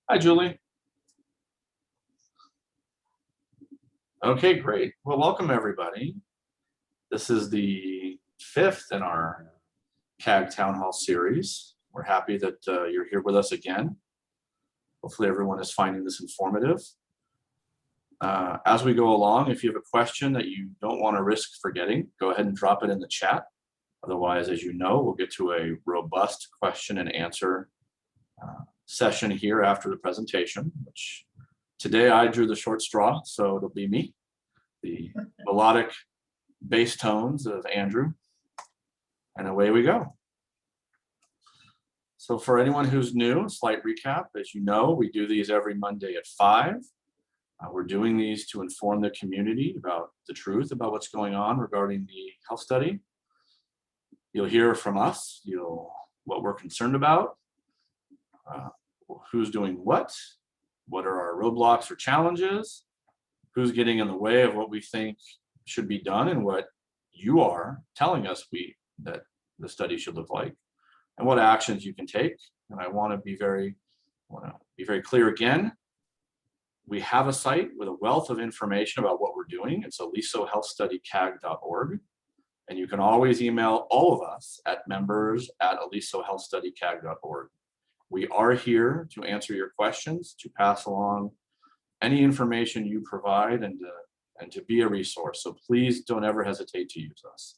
Hi, Julie. Okay, great. Well, welcome everybody. This is the fifth in our CAG Town Hall series. We're happy that you're here with us again. Hopefully everyone is finding this informative. As we go along, if you have a question that you don't want to risk forgetting, go ahead and drop it in the chat. Otherwise, as you know, we'll get to a robust question and answer session here after the presentation, which today I drew the short straw, so it'll be me. The melodic bass tones of Andrew, and away we go. So for anyone who's new, slight recap. As you know, we do these every Monday at 5. We're doing these to inform the community about the truth about what's going on regarding the health study. You'll hear from us, what we're concerned about, who's doing what are our roadblocks or challenges, who's getting in the way of what we think should be done and what you are telling us that the study should look like, and what actions you can take. And I want to be very clear again. We have a site with a wealth of information about what we're doing. It's alisohealthstudycag.org. And you can always email all of us at members@alisohealthstudycag.org. We are here to answer your questions, to pass along any information you provide, and to be a resource. So please don't ever hesitate to use us.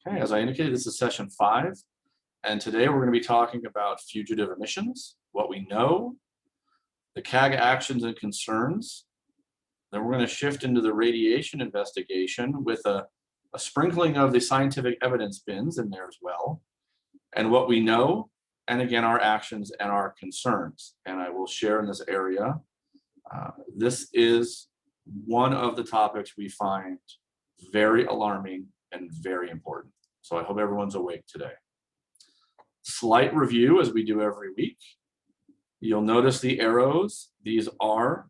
Okay, as I indicated, this is session 5. And today we're going to be talking about fugitive emissions, what we know, the CAG actions and concerns. Then we're going to shift into the radiation investigation with a sprinkling of the scientific evidence bins in there as well, and what we know, and again, our actions and our concerns. And I will share in this area. This is one of the topics we find very alarming and very important. So I hope everyone's awake today. Slight review as we do every week. You'll notice the arrows. These are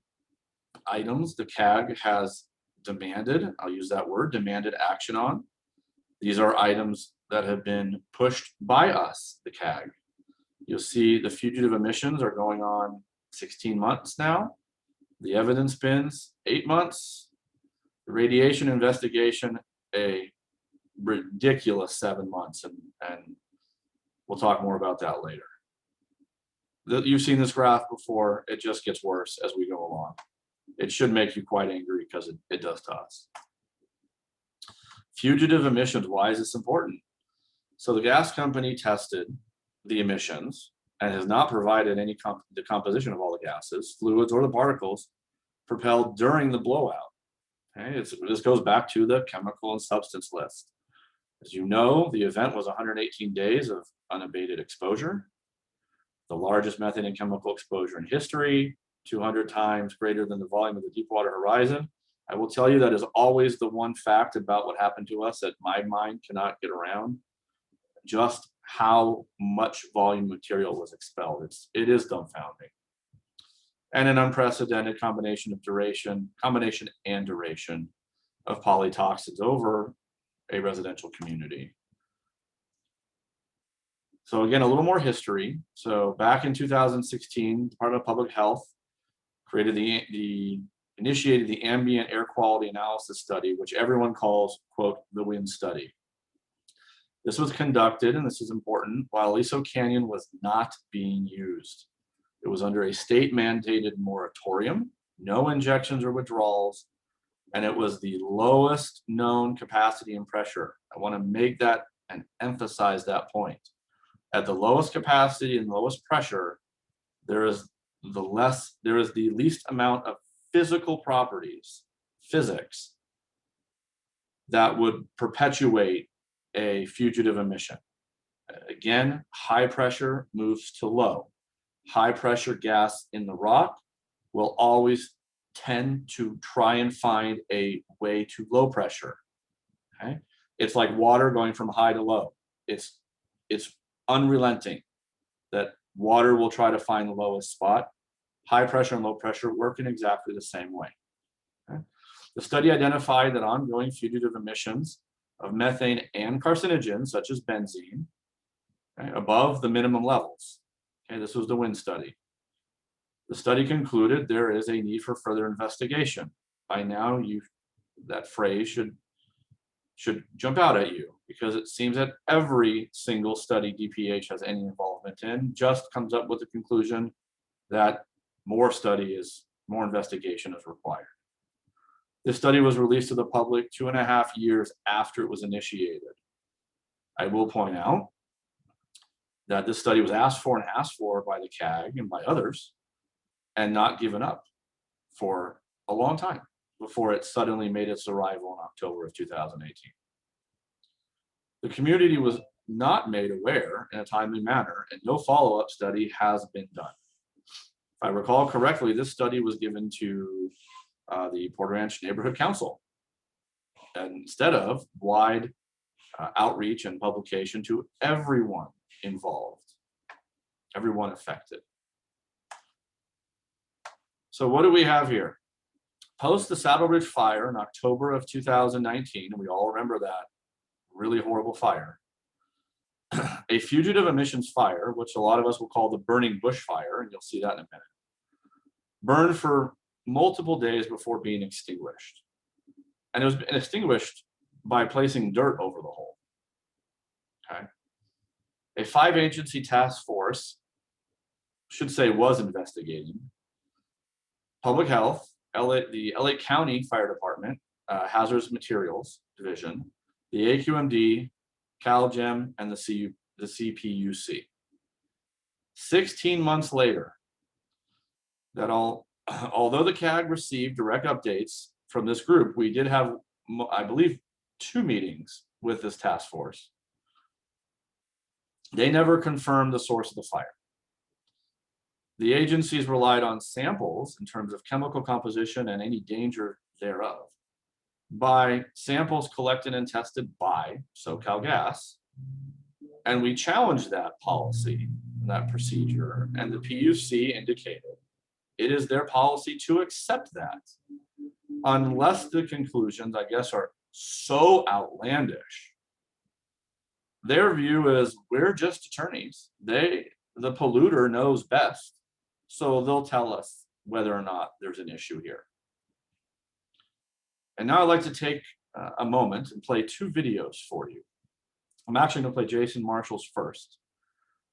items the CAG has demanded, I'll use that word, demanded action on. These are items that have been pushed by us, the CAG. You'll see the fugitive emissions are going on 16 months now. The evidence bins, 8 months. The radiation investigation, a ridiculous 7 months. And we'll talk more about that later. You've seen this graph before. It just gets worse as we go along. It should make you quite angry because it does to us. Fugitive emissions, why is this important? So the gas company tested the emissions and has not provided any the composition of all the gases, fluids, or the particles propelled during the blowout. Okay, this goes back to the chemical and substance list. As you know, the event was 118 days of unabated exposure, the largest methane and chemical exposure in history, 200 times greater than the volume of the Deepwater Horizon. I will tell you that is always the one fact about what happened to us that my mind cannot get around. Just how much volume material was expelled. It is dumbfounding. And an unprecedented combination and duration of polytoxins over a residential community. So again, a little more history. So back in 2016, Department of Public Health initiated the ambient air quality analysis study, which everyone calls, quote, the WIN study. This was conducted, and this is important, while Aliso Canyon was not being used. It was under a state-mandated moratorium, no injections or withdrawals, and it was the lowest known capacity and pressure. I want to make that and emphasize that point. At the lowest capacity and lowest pressure, there is the least amount of physical properties, physics, that would perpetuate a fugitive emission. Again, high pressure moves to low. High pressure gas in the rock will always tend to try and find a way to low pressure. Okay, it's like water going from high to low. It's unrelenting that water will try to find the lowest spot. High pressure and low pressure work in exactly the same way. Okay? The study identified that ongoing fugitive emissions of methane and carcinogens such as benzene, okay, above the minimum levels. Okay, this was the WIN study. The study concluded there is a need for further investigation. By now, that phrase should jump out at you, because it seems that every single study DPH has any involvement in just comes up with the conclusion that more investigation is required. This study was released to the public 2.5 years after it was initiated. I will point out that this study was asked for by the CAG and by others, and not given up for a long time before it suddenly made its arrival in October of 2018. The community was not made aware in a timely manner, and no follow-up study has been done. If I recall correctly, this study was given to the Port Ranch Neighborhood Council instead of wide outreach and publication to everyone involved, everyone affected. So what do we have here? Post the Saddle Ridge fire in October of 2019, and we all remember that really horrible fire. A fugitive emissions fire, which a lot of us will call the burning bush fire, and you'll see that in a minute, burned for multiple days before being extinguished. And it was extinguished by placing dirt over the hole. Okay. A 5-agency task force, was investigating. Public Health, the LA County Fire Department, Hazardous Materials Division, the AQMD, CalGEM, and the CPUC. 16 months later, although the CAG received direct updates from this group, we did have, I believe, 2 meetings with this task force. They never confirmed the source of the fire. The agencies relied on samples in terms of chemical composition and any danger thereof by samples collected and tested by SoCalGas. And we challenged that policy, that procedure, and the PUC indicated it is their policy to accept that unless the conclusions, I guess, are so outlandish. Their view is we're just attorneys. The polluter knows best. So they'll tell us whether or not there's an issue here. And now I'd like to take a moment and play 2 videos for you. I'm actually going to play Jason Marshall's first.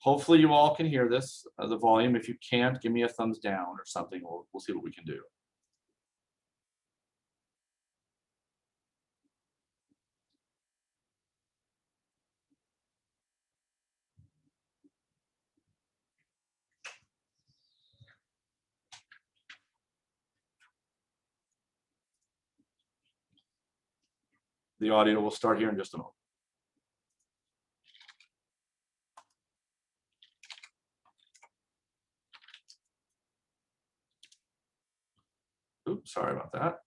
Hopefully you all can hear this, the volume. If you can't, give me a thumbs down or something. We'll see what we can do. The audio will start here in just a moment. Oops, sorry about that.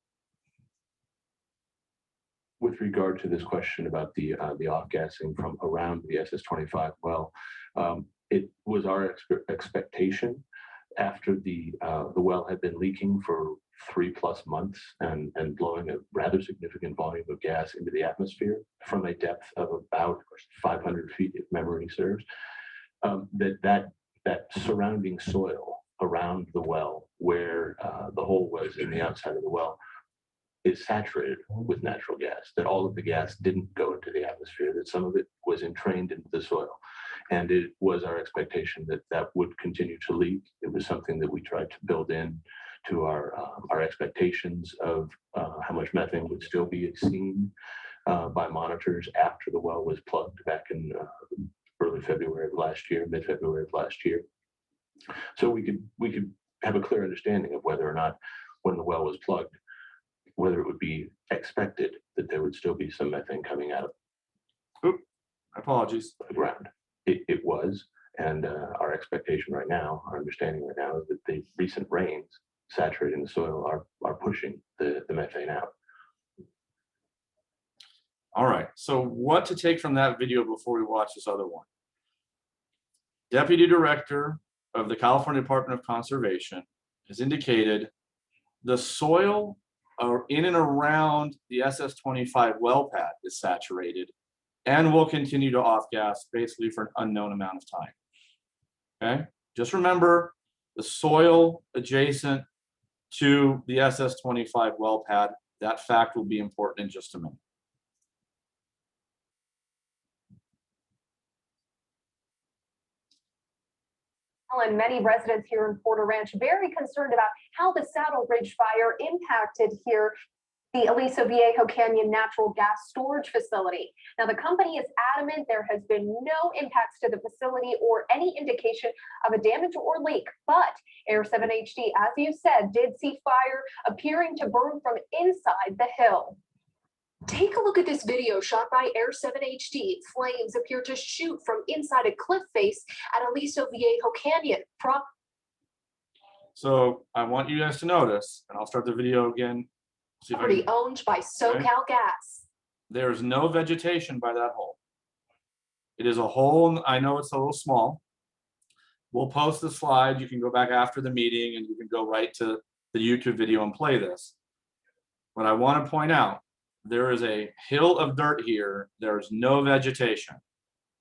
With regard to this question about the off-gassing from around the SS25 well, it was our expectation after the well had been leaking for 3+ months and blowing a rather significant volume of gas into the atmosphere from a depth of about 500 feet, if memory serves, that surrounding soil around the well, where the hole was in the outside of the well, is saturated with natural gas, that all of the gas didn't go into the atmosphere, that some of it was entrained into the soil. And it was our expectation that that would continue to leak. It was something that we tried to build in to our expectations of how much methane would still be seen by monitors after the well was plugged back in early February of last year, mid-February of last year. So we could have a clear understanding of whether or not, when the well was plugged, whether it would be expected that there would still be some methane coming out of Apologies. the ground. It was, and our expectation right now, our understanding right now, is that the recent rains saturating the soil are pushing the methane out. All right, so what to take from that video before we watch this other one? Deputy Director of the California Department of Conservation has indicated the soil in and around the SS25 well pad is saturated and will continue to off gas basically for an unknown amount of time. Okay, just remember the soil adjacent to the SS-25 well pad. That fact will be important in just a minute. And many residents here in Porter Ranch very concerned about how the Saddle Ridge fire impacted here the Aliso Viejo Canyon natural gas storage facility. Now, the company is adamant there has been no impacts to the facility or any indication of a damage or leak, but Air 7 HD, as you said, did see fire appearing to burn from inside the hill. Take a look at this video shot by Air 7 HD. Flames appear to shoot from inside a cliff face at Aliso Viejo Canyon. So I want you guys to notice, and I'll start the video again. Property owned by SoCal Gas. There's no vegetation by that hole. It is a hole. I know it's a little small. We'll post the slide. You can go back after the meeting and you can go right to the YouTube video and play this. But I want to point out, there is a hill of dirt here. There's no vegetation.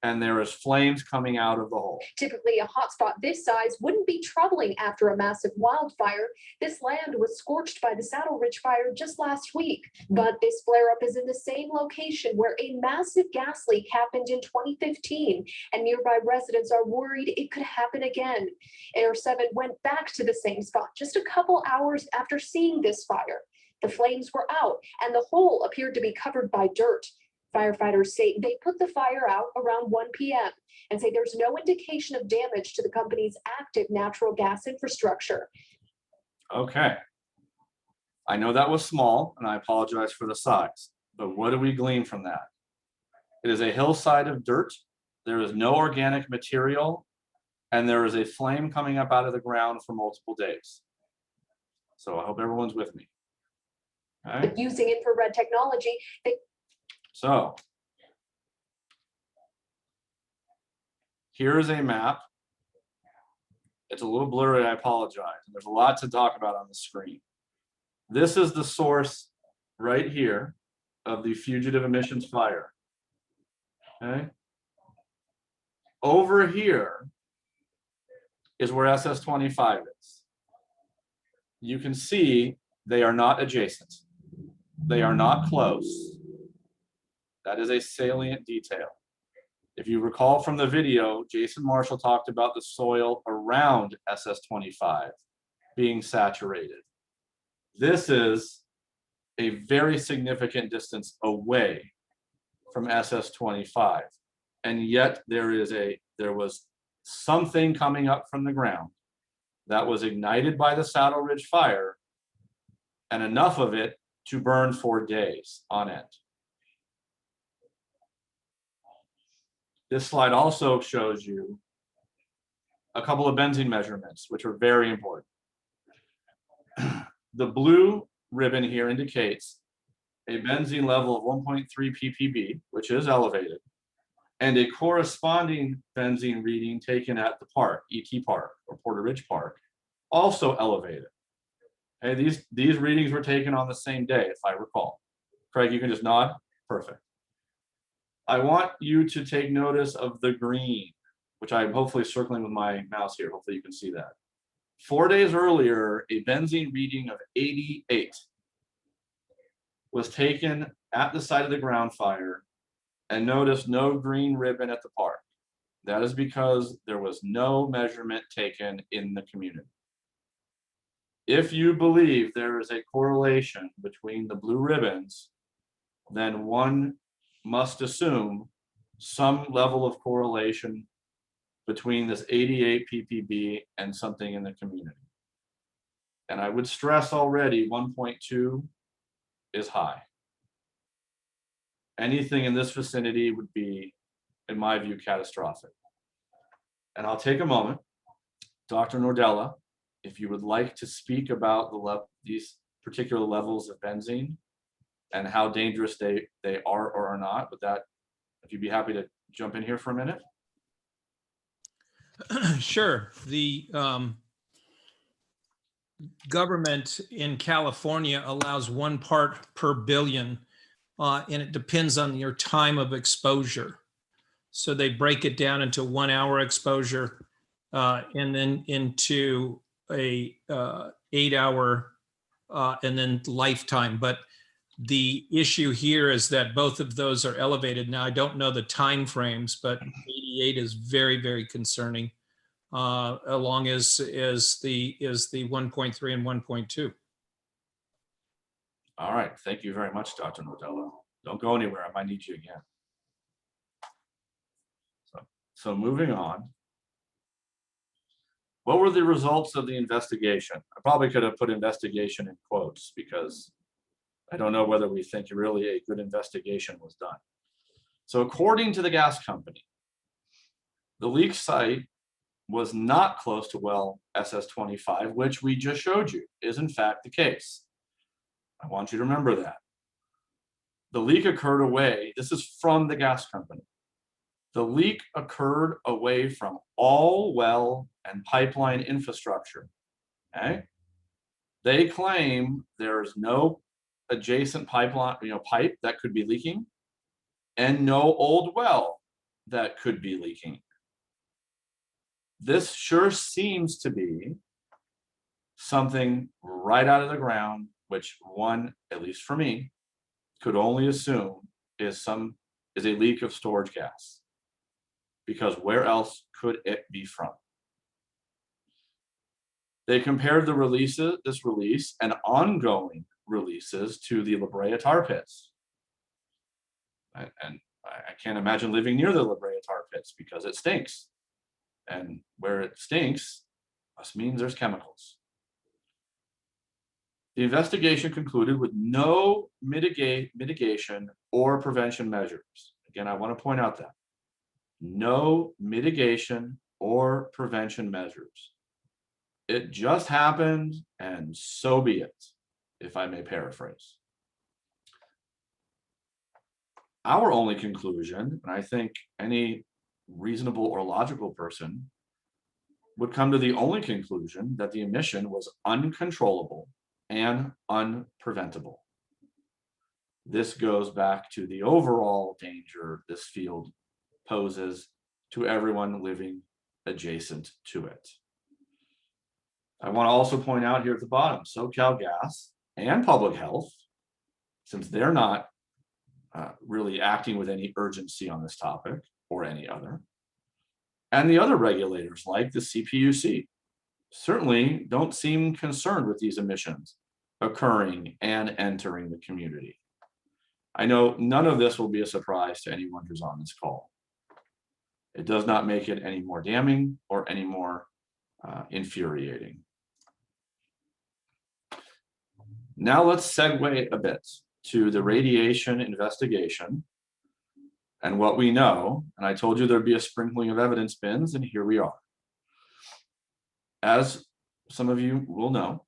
And there is flames coming out of the hole. Typically, a hotspot this size wouldn't be troubling after a massive wildfire. This land was scorched by the Saddle Ridge fire just last week. But this flare-up is in the same location where a massive gas leak happened in 2015, and nearby residents are worried it could happen again. Air 7 went back to the same spot just a couple hours after seeing this fire. The flames were out, and the hole appeared to be covered by dirt. Firefighters say they put the fire out around 1 p.m. and say there's no indication of damage to the company's active natural gas infrastructure. Okay. I know that was small, and I apologize for the size, but what do we glean from that? It is a hillside of dirt. There is no organic material, and there is a flame coming up out of the ground for multiple days. So I hope everyone's with me. Okay. But using infrared technology, So here's a map. It's a little blurry, I apologize. There's a lot to talk about on the screen. This is the source right here of the fugitive emissions fire. Okay. Over here is where SS-25 is. You can see they are not adjacent. They are not close. That is a salient detail. If you recall from the video, Jason Marshall talked about the soil around SS-25 being saturated. This is a very significant distance away from SS-25. And yet there was something coming up from the ground that was ignited by the Saddle Ridge fire, and enough of it to burn for days on end. This slide also shows you a couple of benzene measurements, which are very important. The blue ribbon here indicates a benzene level of 1.3 ppb, which is elevated, and a corresponding benzene reading taken at the park, ET Park or Porter Ridge Park, also elevated. Okay, these readings were taken on the same day, if I recall. Craig, you can just nod. Perfect. I want you to take notice of the green, which I'm hopefully circling with my mouse here. Hopefully you can see that. 4 days earlier, a benzene reading of 88 was taken at the site of the ground fire, and notice no green ribbon at the park. That is because there was no measurement taken in the community. If you believe there is a correlation between the blue ribbons, then one must assume some level of correlation between this 88 ppb and something in the community. And I would stress already 1.2 is high. Anything in this vicinity would be, in my view, catastrophic. And I'll take a moment. Dr. Nordella, if you would like to speak about these particular levels of benzene and how dangerous they are or are not, with that, if you'd be happy to jump in here for a minute. Sure. The government in California allows 1 part per billion, and it depends on your time of exposure. So they break it down into 1 hour exposure and then into a 8-hour and then lifetime. But the issue here is that both of those are elevated. Now, I don't know the time frames, but 88 is very, very concerning, along is the 1.3 and 1.2. All right, thank you very much, Dr. Nodello. Don't go anywhere, I might need you again. So moving on. What were the results of the investigation? I probably could have put investigation in quotes because I don't know whether we think really a good investigation was done. So according to the gas company, the leak site was not close to well SS25, which we just showed you is in fact the case. I want you to remember that. The leak occurred away, this is from the gas company. The leak occurred away from all well and pipeline infrastructure, okay? They claim there's no adjacent pipeline, pipe that could be leaking and no old well that could be leaking. This sure seems to be something right out of the ground, which one, at least for me, could only assume is a leak of storage gas. Because where else could it be from? They compared this release and ongoing releases to the La Brea tar pits. And I can't imagine living near the La Brea tar pits because it stinks. And where it stinks, must means there's chemicals. The investigation concluded with no mitigation or prevention measures. Again, I want to point out that. No mitigation or prevention measures. It just happened and so be it, if I may paraphrase. Our only conclusion, and I think any reasonable or logical person would come to the only conclusion that the emission was uncontrollable and unpreventable. This goes back to the overall danger this field poses to everyone living adjacent to it. I want to also point out here at the bottom, SoCalGas and Public Health, since they're not really acting with any urgency on this topic or any other, and the other regulators like the CPUC certainly don't seem concerned with these emissions occurring and entering the community. I know none of this will be a surprise to anyone who's on this call. It does not make it any more damning or any more infuriating. Now let's segue a bit to the radiation investigation and what we know. And I told you there'd be a sprinkling of evidence bins, and here we are. As some of you will know,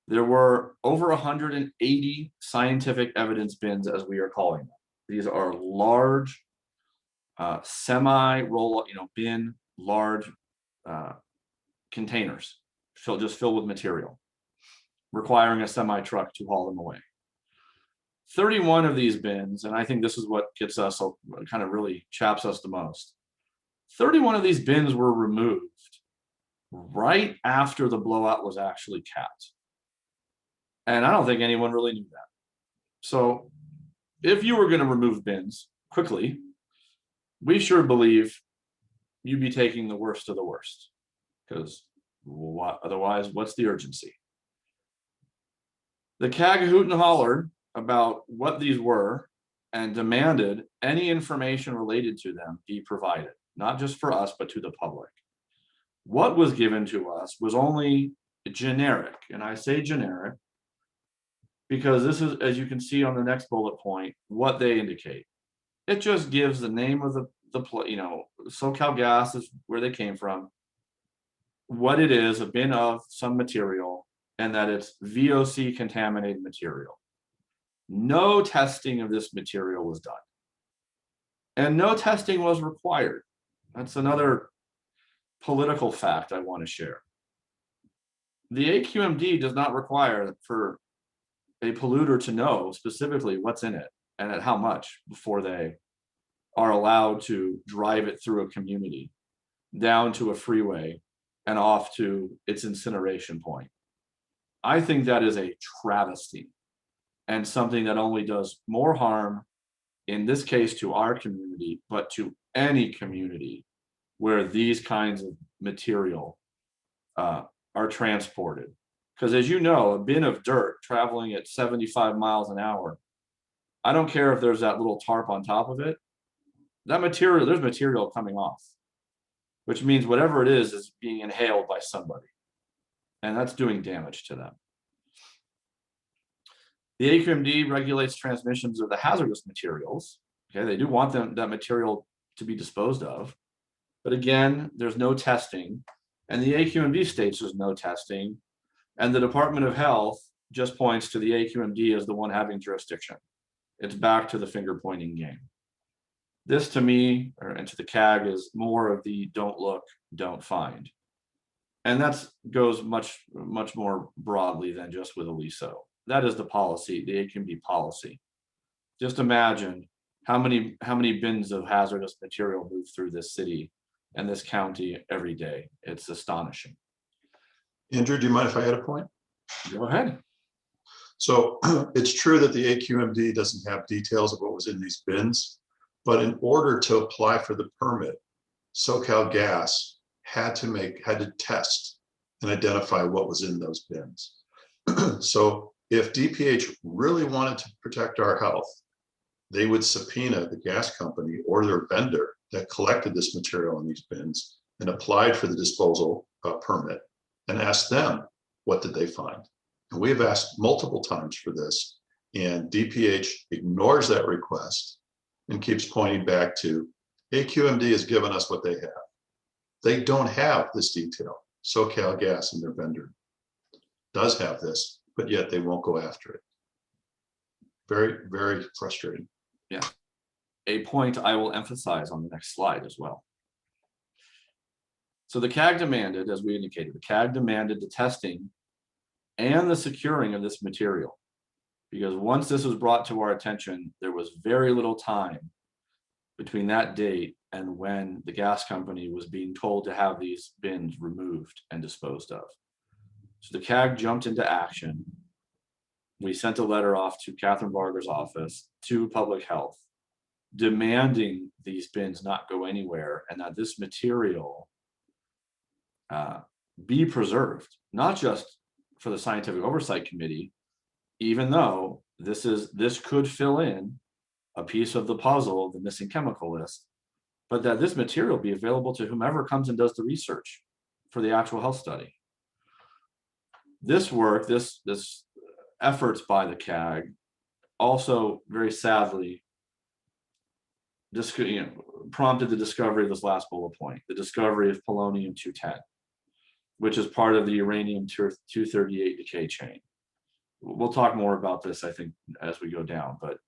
there were over 180 scientific evidence bins, as we are calling them. These are large semi-roll, bin, large containers, just filled with material, requiring a semi-truck to haul them away. 31 of these bins, and I think this is what gets us, kind of really chaps us the most. 31 of these bins were removed right after the blowout was actually capped. And I don't think anyone really knew that. So if you were going to remove bins quickly, we sure believe you'd be taking the worst of the worst, because otherwise, what's the urgency? The CAG hoot and hollered about what these were and demanded any information related to them be provided, not just for us, but to the public. What was given to us was only generic, and I say generic because this is, as you can see on the next bullet point, what they indicate. It just gives the name of the SoCalGas is where they came from, what it is, a bin of some material, and that it's VOC contaminated material. No testing of this material was done. And no testing was required. That's another political fact I want to share. The AQMD does not require for a polluter to know specifically what's in it and at how much before they are allowed to drive it through a community, down to a freeway, and off to its incineration point. I think that is a travesty and something that only does more harm, in this case, to our community, but to any community where these kinds of material are transported. Because as you know, a bin of dirt traveling at 75 miles an hour, I don't care if there's that little tarp on top of it, that material, there's material coming off, which means whatever it is being inhaled by somebody. And that's doing damage to them. The AQMD regulates transmissions of the hazardous materials. Okay, they do want that material to be disposed of. But again, there's no testing. And the AQMD states there's no testing. And the Department of Health just points to the AQMD as the one having jurisdiction. It's back to the finger pointing game. This to me, and to the CAG, is more of the don't look, don't find. And that goes much more broadly than just with Aliso. That is the policy, the AQMD policy. Just imagine how many bins of hazardous material move through this city and this county every day. It's astonishing. Andrew, do you mind if I add a point? Go ahead. So it's true that the AQMD doesn't have details of what was in these bins, but in order to apply for the permit, SoCal Gas had to test and identify what was in those bins. So if DPH really wanted to protect our health, they would subpoena the gas company or their vendor that collected this material in these bins and applied for the disposal permit and ask them, what did they find? And we have asked multiple times for this, and DPH ignores that request and keeps pointing back to AQMD has given us what they have. They don't have this detail. SoCal Gas and their vendor does have this, but yet they won't go after it. Very, very frustrating. Yeah. A point I will emphasize on the next slide as well. So the CAG demanded, as we indicated, the CAG demanded the testing and the securing of this material, because once this was brought to our attention, there was very little time between that date and when the gas company was being told to have these bins removed and disposed of. So the CAG jumped into action. We sent a letter off to Catherine Barger's office, to Public Health, demanding these bins not go anywhere and that this material be preserved, not just for the Scientific Oversight Committee, even though this could fill in a piece of the puzzle of the missing chemical list, but that this material be available to whomever comes and does the research for the actual health study. This work, this efforts by the CAG also very sadly prompted the discovery of this last bullet point, the discovery of polonium-210, which is part of the uranium-238 decay chain. We'll talk more about this, I think, as we go down, but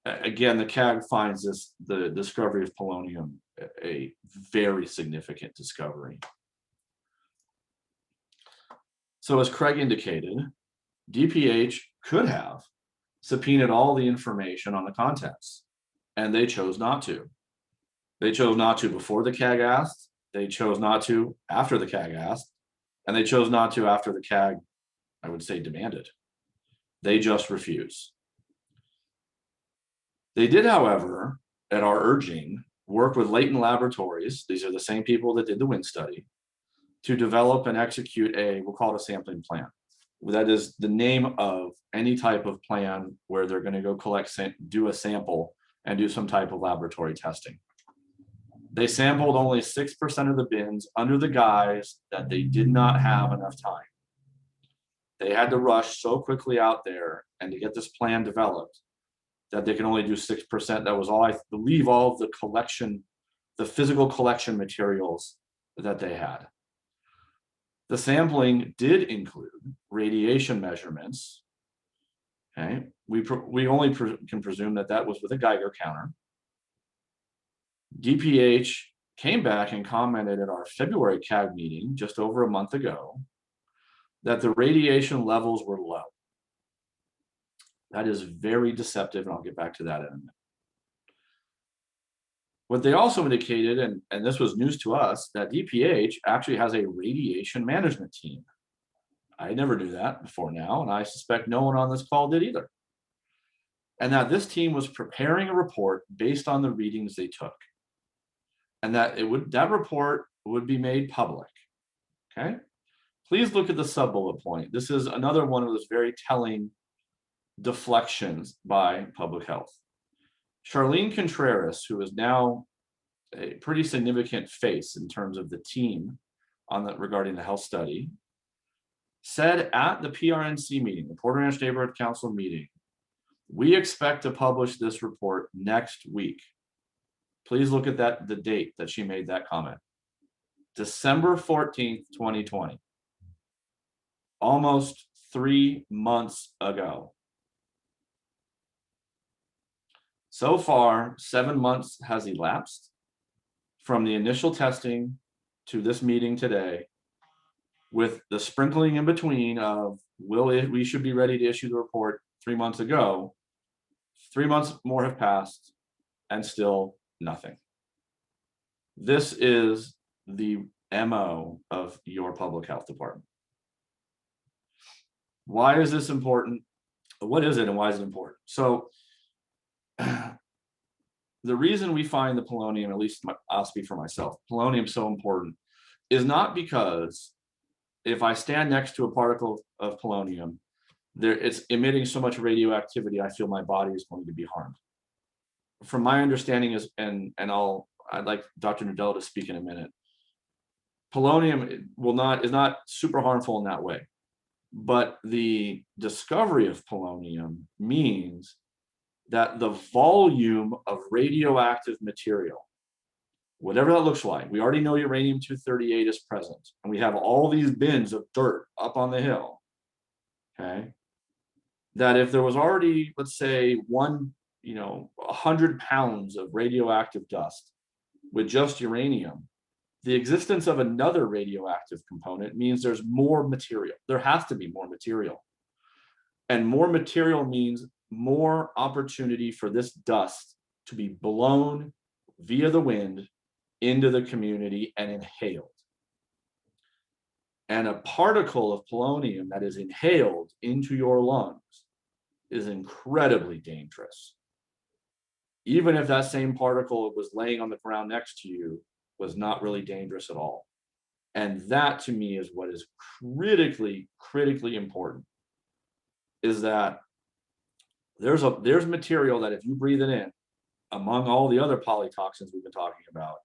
again, the CAG finds the discovery of polonium a very significant discovery. So as Craig indicated, DPH could have subpoenaed all the information on the contents, and they chose not to. They chose not to before the CAG asked, they chose not to after the CAG asked, and they chose not to after the CAG, I would say, demanded. They just refused. They did, however, at our urging, work with Leighton Laboratories, these are the same people that did the wind study, to develop and execute we'll call it a sampling plan. That is the name of any type of plan where they're going to go do a sample and do some type of laboratory testing. They sampled only 6% of the bins under the guise that they did not have enough time. They had to rush so quickly out there and to get this plan developed that they can only do 6%. That was all, I believe, all of the collection, the physical collection materials that they had. The sampling did include radiation measurements. Okay, we only can presume that was with a Geiger counter. DPH came back and commented at our February CAG meeting just over a month ago that the radiation levels were low. That is very deceptive, and I'll get back to that in a minute. What they also indicated, and this was news to us, that DPH actually has a radiation management team. I never knew that before now, and I suspect no one on this call did either. And that this team was preparing a report based on the readings they took. And that that report would be made public. Okay. Please look at the sub-bullet point. This is another one of those very telling deflections by public health. Charlene Contreras, who is now a pretty significant face in terms of the team regarding the health study, said at the PRNC meeting, the Porter Ranch Neighborhood Council meeting, we expect to publish this report next week. Please look at the date that she made that comment. December 14th, 2020. Almost 3 months ago. So far, 7 months has elapsed from the initial testing to this meeting today, with the sprinkling in between of we should be ready to issue the report 3 months ago. 3 months more have passed and still nothing. This is the MO of your public health department. Why is this important? What is it and why is it important? So the reason we find the polonium, at least I'll speak for myself, polonium so important is not because if I stand next to a particle of polonium, it's emitting so much radioactivity, I feel my body is going to be harmed. From my understanding is, I'd like Dr. Nadella to speak in a minute. Polonium is not super harmful in that way, but the discovery of polonium means that the volume of radioactive material, whatever that looks like, we already know uranium-238 is present, and we have all these bins of dirt up on the hill, okay? That if there was already, let's say, 100 pounds of radioactive dust with just uranium, the existence of another radioactive component means there's more material. There has to be more material. And more material means more opportunity for this dust to be blown via the wind into the community and inhaled. And a particle of polonium that is inhaled into your lungs is incredibly dangerous. Even if that same particle was laying on the ground next to you, was not really dangerous at all. And that to me is what is critically important, is that there's material that if you breathe it in, among all the other polytoxins we've been talking about,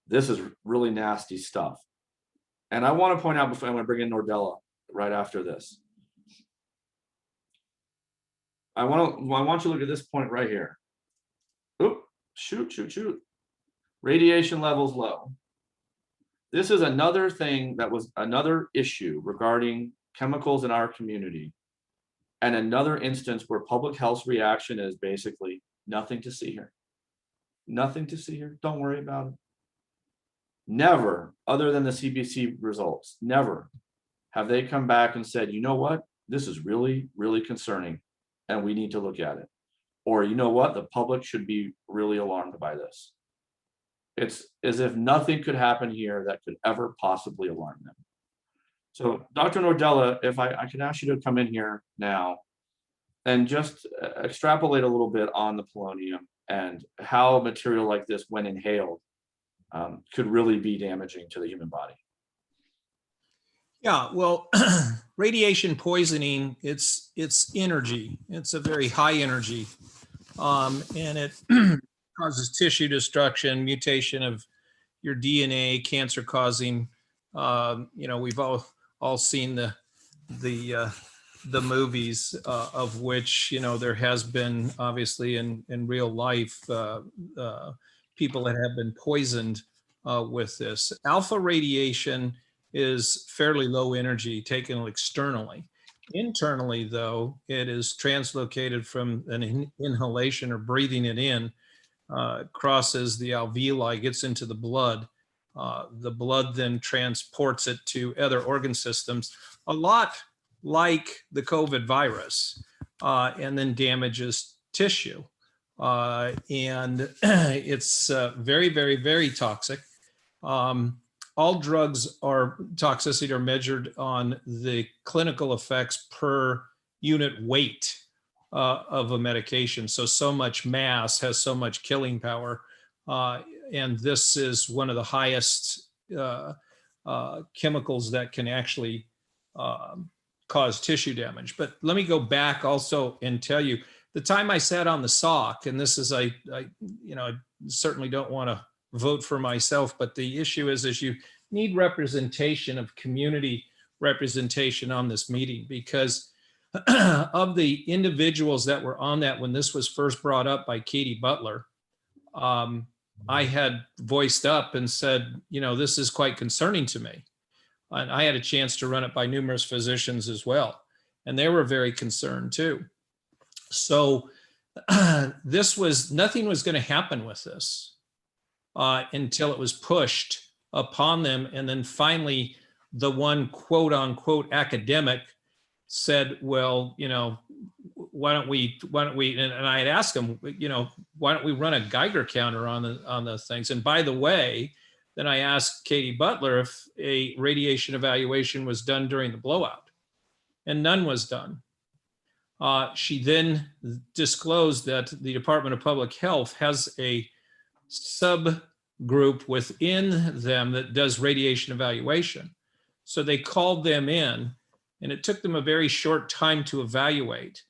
this is really nasty stuff. And I want to point out, before I'm going to bring in Nordella right after this, I want you to look at this point right here. Oop, shoot. Radiation levels low. This is another thing that was another issue regarding chemicals in our community, and another instance where public health's reaction is basically nothing to see here. Nothing to see here. Don't worry about it. Never, other than the CBC results, never have they come back and said, you know what, this is really, really concerning and we need to look at it. Or, you know what, the public should be really alarmed by this. It's as if nothing could happen here that could ever possibly alarm them. So Dr. Nordella, if I could ask you to come in here now and just extrapolate a little bit on the polonium and how material like this, when inhaled, could really be damaging to the human body. Yeah, well, radiation poisoning, it's energy. It's a very high energy, and it causes tissue destruction, mutation of your DNA, cancer causing. We've all seen the movies of which there has been obviously in real life people that have been poisoned with this. Alpha radiation is fairly low energy taken externally. Internally, though, it is translocated from an inhalation or breathing it in, crosses the alveoli, gets into the blood. The blood then transports it to other organ systems, a lot like the COVID virus, and then damages tissue. and it's very, very, very toxic. All drugs are toxicity are measured on the clinical effects per unit weight of a medication. So much mass has so much killing power. And this is one of the highest chemicals that can actually cause tissue damage. But let me go back also and tell you, the time I sat on the SOC, and this is, I certainly don't want to vote for myself, but the issue is you need representation of community representation on this meeting, because of the individuals that were on that when this was first brought up by Katie Butler, I had voiced up and said, this is quite concerning to me. And I had a chance to run it by numerous physicians as well, and they were very concerned too. So nothing was going to happen with this until it was pushed upon them. And then finally, the one quote unquote academic said, well, why don't we, and I had asked him, why don't we run a Geiger counter on the things? And by the way, then I asked Katie Butler if a radiation evaluation was done during the blowout, and none was done. She then disclosed that the Department of Public Health has a subgroup within them that does radiation evaluation. So they called them in, and it took them a very short time to evaluate,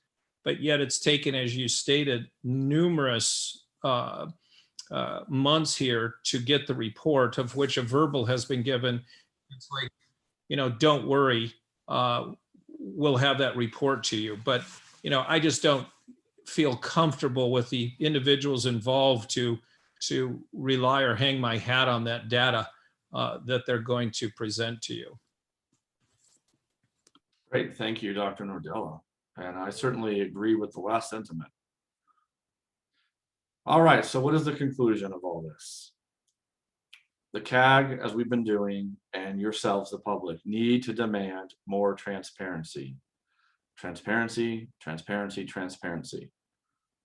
but yet it's taken, as you stated, numerous months here to get the report, of which a verbal has been given. It's like, don't worry, we'll have that report to you. But, I just don't feel comfortable with the individuals involved to rely or hang my hat on that data that they're going to present to you. Great, thank you, Dr. Nordella. And I certainly agree with the last sentiment. All right, so what is the conclusion of all this? The CAG, as we've been doing, and yourselves, the public, need to demand more transparency. Transparency, transparency, transparency.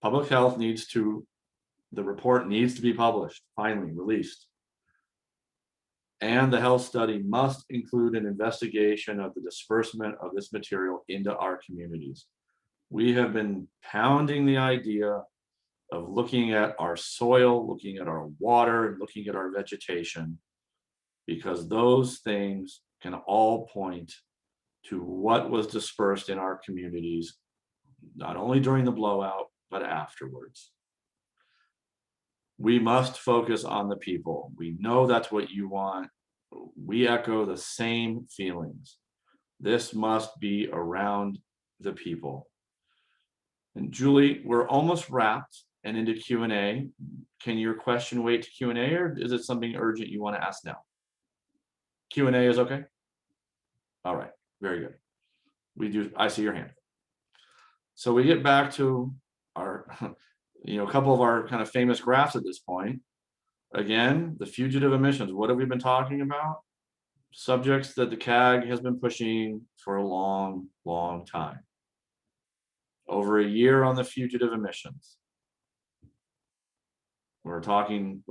Public health the report needs to be published, finally released. And the health study must include an investigation of the disbursement of this material into our communities. We have been pounding the idea of looking at our soil, looking at our water, looking at our vegetation, because those things can all point to what was dispersed in our communities, not only during the blowout, but afterwards. We must focus on the people. We know that's what you want. We echo the same feelings. This must be around the people. And Julie, we're almost wrapped and into Q&A. Can your question wait to Q&A, or is it something urgent you want to ask now? Q&A is okay? All right, very good. I see your hand. So we get back to our, a couple of our kind of famous graphs at this point. Again, the fugitive emissions. What have we been talking about? Subjects that the CAG has been pushing for a long, long time. Over a year on the fugitive emissions. We're pushing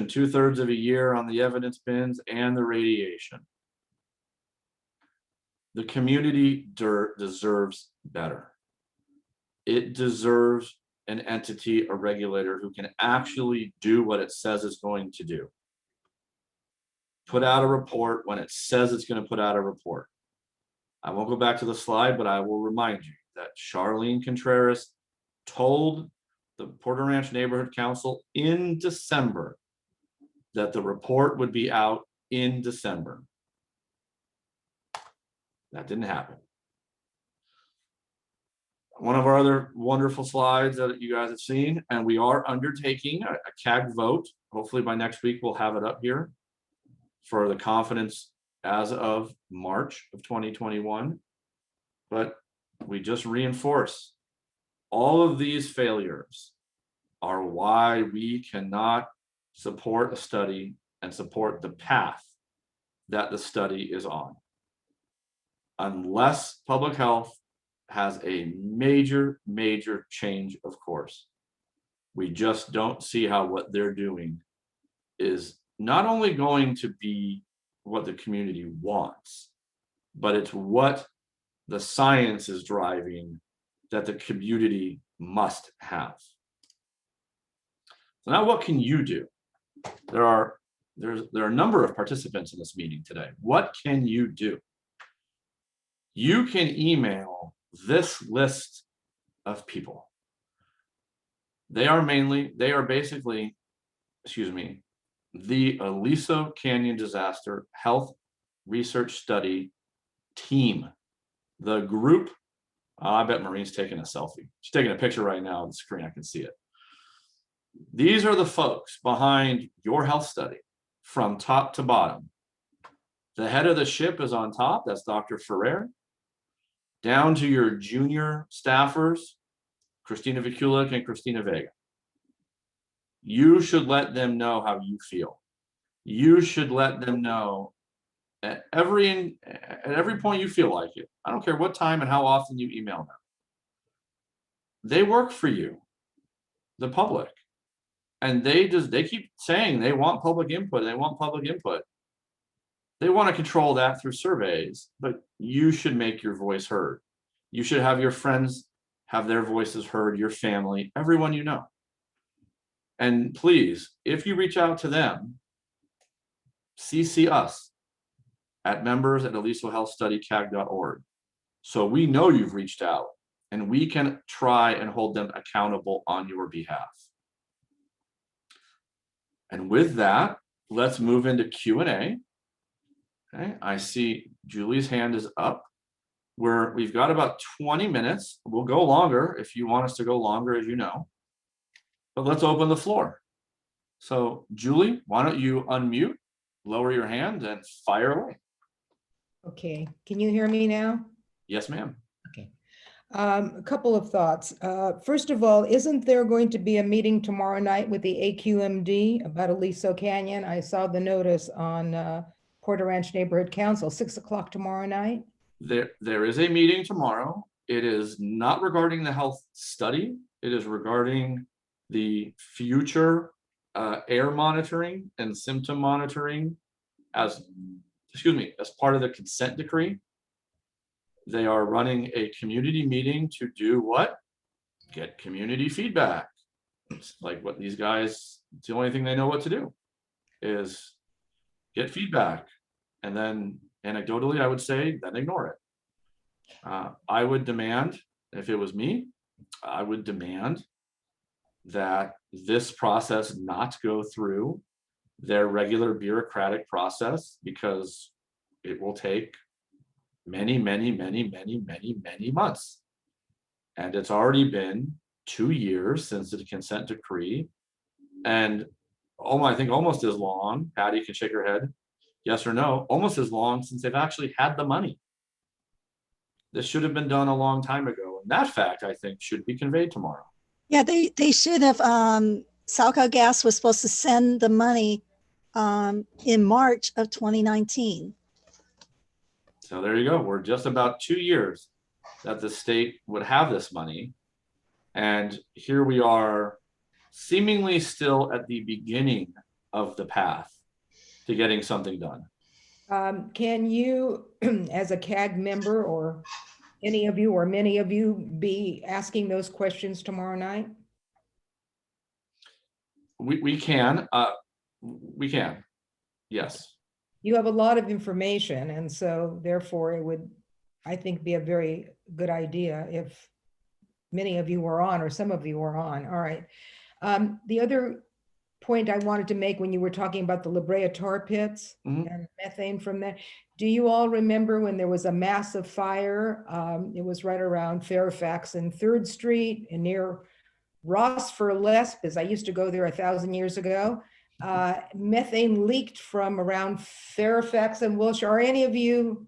2/3 of a year on the evidence bins and the radiation. The community deserves better. It deserves an entity, a regulator who can actually do what it says it's going to do. Put out a report when it says it's going to put out a report. I won't go back to the slide, but I will remind you that Charlene Contreras told the Porter Ranch Neighborhood Council in December that the report would be out in December. That didn't happen. One of our other wonderful slides that you guys have seen, and we are undertaking a CAG vote. Hopefully by next week, we'll have it up here for the confidence as of March of 2021. But we just reinforce all of these failures are why we cannot support a study and support the path that the study is on. Unless public health has a major change of course. We just don't see how what they're doing is not only going to be what the community wants, but it's what the science is driving that the community must have. So now what can you do? There are a number of participants in this meeting today. What can you do? You can email this list of people. They are basically, excuse me, the Aliso Canyon Disaster Health Research Study team. The group, I bet Maureen's taking a selfie. She's taking a picture right now on the screen, I can see it. These are the folks behind your health study from top to bottom. The head of the ship is on top, that's Dr. Ferrer. Down to your junior staffers, Christina Vikulik and Christina Vega. You should let them know how you feel. You should let them know at every point you feel like it. I don't care what time and how often you email them. They work for you, the public. And they keep saying they want public input. They want public input. They want to control that through surveys, but you should make your voice heard. You should have your friends have their voices heard, your family, everyone you know. And please, if you reach out to them, CC us at members@alisohealthstudycag.org. So we know you've reached out and we can try and hold them accountable on your behalf. And with that, let's move into Q&A. Okay, I see Julie's hand is up. We've got about 20 minutes. We'll go longer if you want us to go longer, as you know. But let's open the floor. So Julie, why don't you unmute, lower your hand, and fire away. Okay, can you hear me now? Yes, ma'am. Okay. A couple of thoughts. First of all, isn't there going to be a meeting tomorrow night with the AQMD about Aliso Canyon? I saw the notice on Porter Ranch Neighborhood Council, 6 o'clock tomorrow night. There is a meeting tomorrow. It is not regarding the health study. It is regarding the future air monitoring and symptom monitoring as part of the consent decree. They are running a community meeting to do what? Get community feedback. It's like what these guys, it's the only thing they know what to do is get feedback. And then anecdotally, I would say, then ignore it. I would demand, if it was me, I would demand that this process not go through their regular bureaucratic process, because it will take many months. And it's already been 2 years since the consent decree. And I think almost as long, Patty can shake her head, yes or no, almost as long since they've actually had the money. This should have been done a long time ago. And that fact, I think, should be conveyed tomorrow. Yeah, they should have, SoCal Gas was supposed to send the money in March of 2019. So there you go. We're just about 2 years that the state would have this money. And here we are seemingly still at the beginning of the path to getting something done. Can you, as a CAG member, or any of you or many of you, be asking those questions tomorrow night? We can, yes. You have a lot of information, and so therefore it would, I think, be a very good idea if many of you were on, or some of you were on. All right. The other point I wanted to make, when you were talking about the La Brea tar pits and methane from that, do you all remember when there was a massive fire? It was right around Fairfax and 3rd Street and near Ross for Lesbos. I used to go there 1,000 years ago. Methane leaked from around Fairfax and Wilshire. Are any of you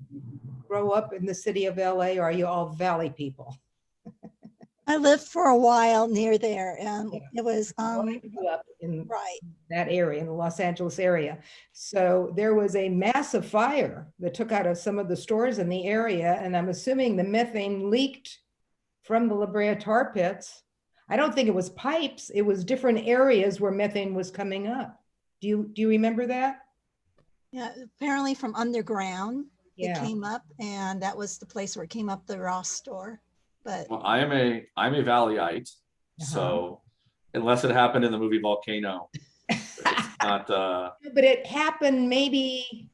grow up in the city of LA, or are you all Valley people? I lived for a while near there, and it was grew up in right that area, in the Los Angeles area. So there was a massive fire that took out some of the stores in the area, and I'm assuming the methane leaked from the La Brea tar pits. I don't think it was pipes. It was different areas where methane was coming up. Do you remember that? Yeah, apparently from underground, it Yeah. came up, and that was the place where it came up the Ross store. But Well, I'm a Valleyite, so unless it happened in the movie Volcano, it's not. But it happened maybe,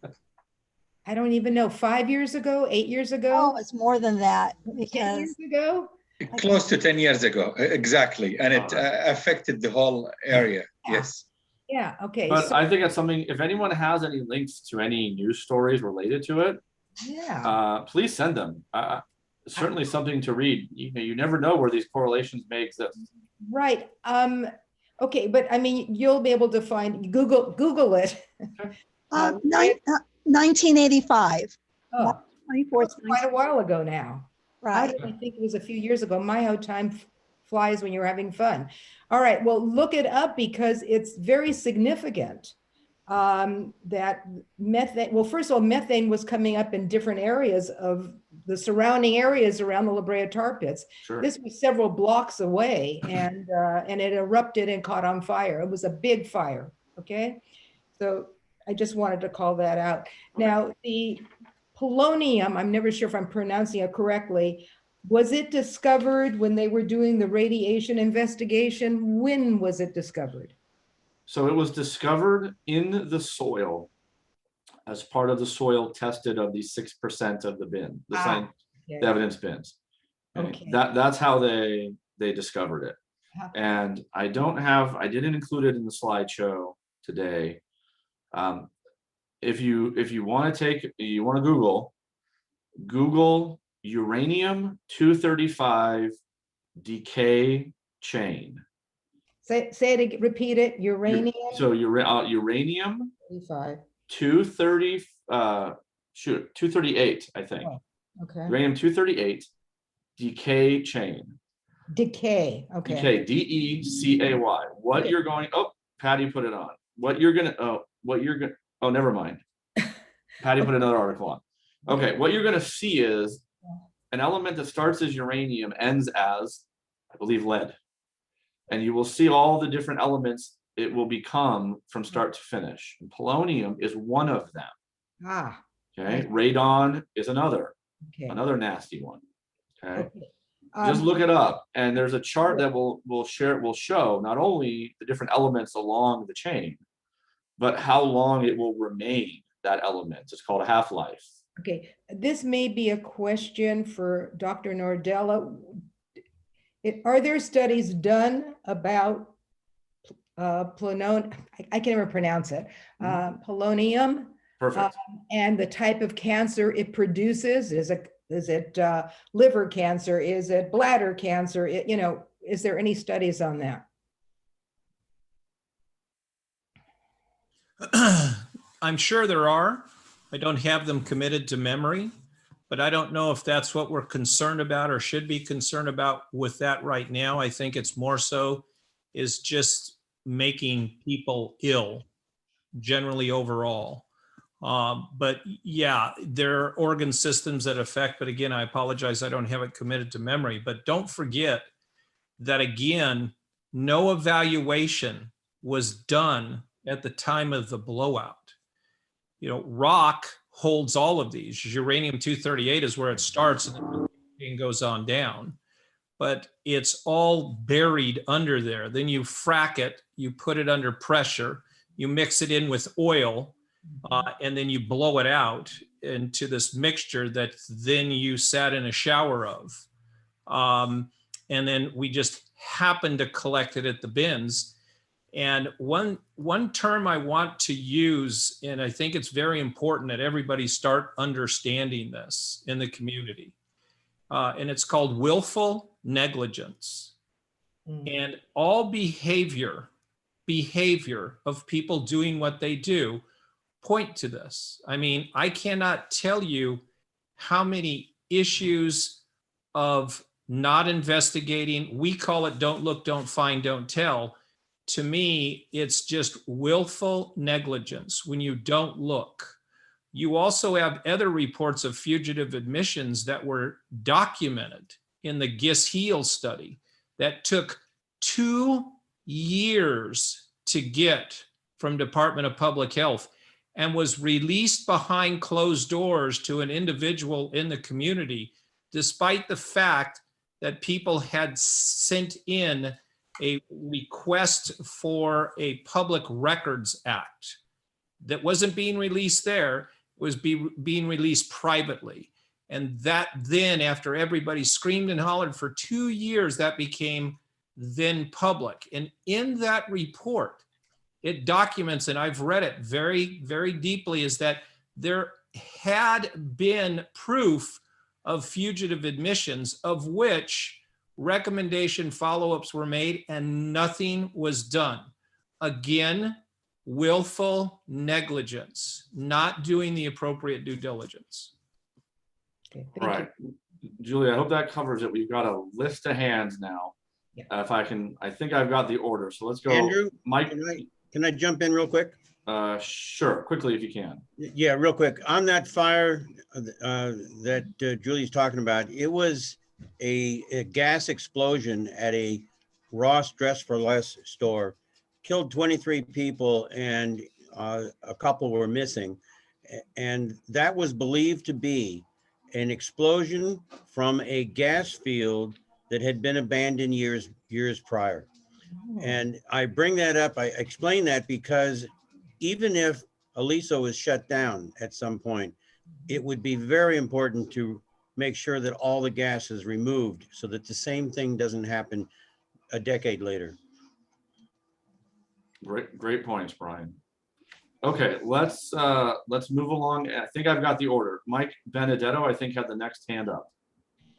I don't even know, 5 years ago, 8 years oh, ago, it's more than that 10 because years ago. Close to 10 years ago, exactly. And it affected the whole area. Yeah. Yes. Yeah, okay. But So, I think it's something. If anyone has any links to any news stories related to it, yeah. please send them. Certainly something to read. You never know where these correlations may exist. Right. Okay, but I mean, you'll be able to find Google it. 1985. Oh, 24th, that's quite a while ago now. I right. didn't think it was a few years ago. My, how time flies when you're having fun. All right, well, look it up because it's very significant that methane, well, first of all, methane was coming up in different areas of the surrounding areas around the La Brea tar pits. Sure. This was several blocks away and it erupted and caught on fire. It was a big fire, okay? So I just wanted to call that out. Now, the polonium, I'm never sure if I'm pronouncing it correctly, was it discovered when they were doing the radiation investigation? When was it discovered? So it was discovered in the soil as part of the soil tested of the 6% of the bin, the evidence bins. Okay. That's how they discovered it. And I didn't include it in the slideshow today. If you want to Google uranium 235 decay chain. Say it again, repeat it, uranium. So uranium 35. 238, I think. Oh, okay. Uranium 238 decay chain. Decay, okay. Decay, DECAY. What you're going, Patty put it on. Oh, never mind. Patty put another article on. Okay, what you're gonna see is an element that starts as uranium ends as, I believe, lead. And you will see all the different elements it will become from start to finish. And polonium is one of them. Okay, radon is another nasty one. Okay. Just look it up, and there's a chart that will show not only the different elements along the chain, but how long it will remain that element. It's called a half-life. Okay, this may be a question for Dr. Nordella. Are there studies done about polonium? I can't even pronounce it. Polonium. Perfect. And the type of cancer it produces. Is it liver cancer? Is it bladder cancer? Is there any studies on that? I'm sure there are. I don't have them committed to memory, but I don't know if that's what we're concerned about or should be concerned about with that right now. I think it's more so is just making people ill generally overall. But yeah, there are organ systems that affect, but again, I apologize, I don't have it committed to memory. But don't forget that again, no evaluation was done at the time of the blowout. Rock holds all of these. Uranium 238 is where it starts and then goes on down. But it's all buried under there. Then you frack it, you put it under pressure, you mix it in with oil, and then you blow it out into this mixture that then you sat in a shower of. And then we just happen to collect it at the bins. And one term I want to use, and I think it's very important that everybody start understanding this in the community, and it's called willful negligence. And all behavior of people doing what they do point to this. I mean, I cannot tell you how many issues of not investigating, we call it don't look, don't find, don't tell. To me, it's just willful negligence when you don't look. You also have other reports of fugitive admissions that were documented in the Gis-Heel study that took 2 years to get from Department of Public Health and was released behind closed doors to an individual in the community, despite the fact that people had sent in a request for a Public Records Act that wasn't being released there, was being released privately. And that then, after everybody screamed and hollered for 2 years, that became then public. And in that report, it documents, and I've read it very, very deeply, is that there had been proof of fugitive admissions, of which recommendation follow-ups were made and nothing was done. Again, willful negligence, not doing the appropriate due diligence. Okay, All thank right, Julie, I hope that covers it. We've got a list of hands now. Yeah. If I can, I think I've got the order. So let's go. Andrew, Mike, can I jump in real quick? sure, quickly if you can. Yeah, real quick. On that fire that Julie's talking about, it was a gas explosion at a Ross Dress for Less store, killed 23 people and a couple were missing. And that was believed to be an explosion from a gas field that had been abandoned years prior. you. And I bring that up, I explain that because even if Aliso is shut down at some point, it would be very important to make sure that all the gas is removed so that the same thing doesn't happen a decade later. Great points, Brian. Okay, let's move along. I think I've got the order. Mike Benedetto, I think, had the next hand up.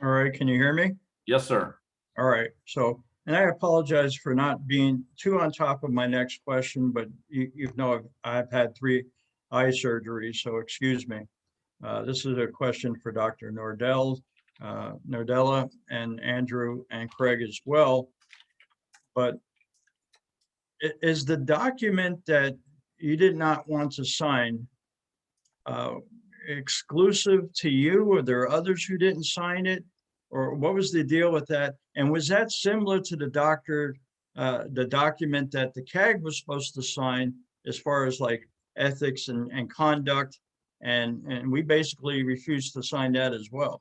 All right, can you hear me? Yes, sir. All right, so, and I apologize for not being too on top of my next question, but you know, I've had 3 eye surgeries, so excuse me. This is a question for Dr. Nordella and Andrew and Craig as well. But is the document that you did not want to sign exclusive to you, or there are others who didn't sign it? Or what was the deal with that? And was that similar to the document that the CAG was supposed to sign as far as like ethics and conduct? And we basically refused to sign that as well.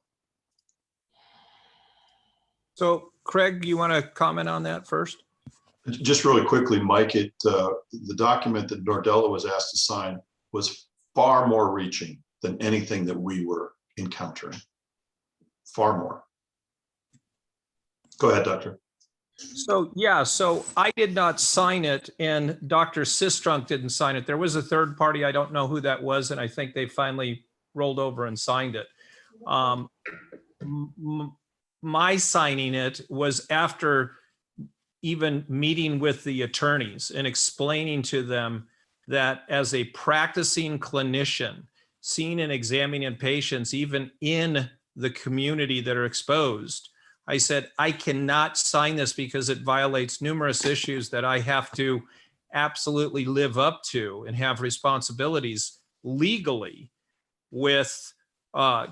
So Craig, you want to comment on that first? Just really quickly, Mike, the document that Nordella was asked to sign was far more reaching than anything that we were encountering. Far more. Go ahead, Doctor. So, yeah, so I did not sign it and Dr. Sistrunk didn't sign it. There was a third party. I don't know who that was. And I think they finally rolled over and signed it. My signing it was after even meeting with the attorneys and explaining to them that as a practicing clinician, seeing and examining patients, even in the community that are exposed, I said, I cannot sign this because it violates numerous issues that I have to absolutely live up to and have responsibilities legally with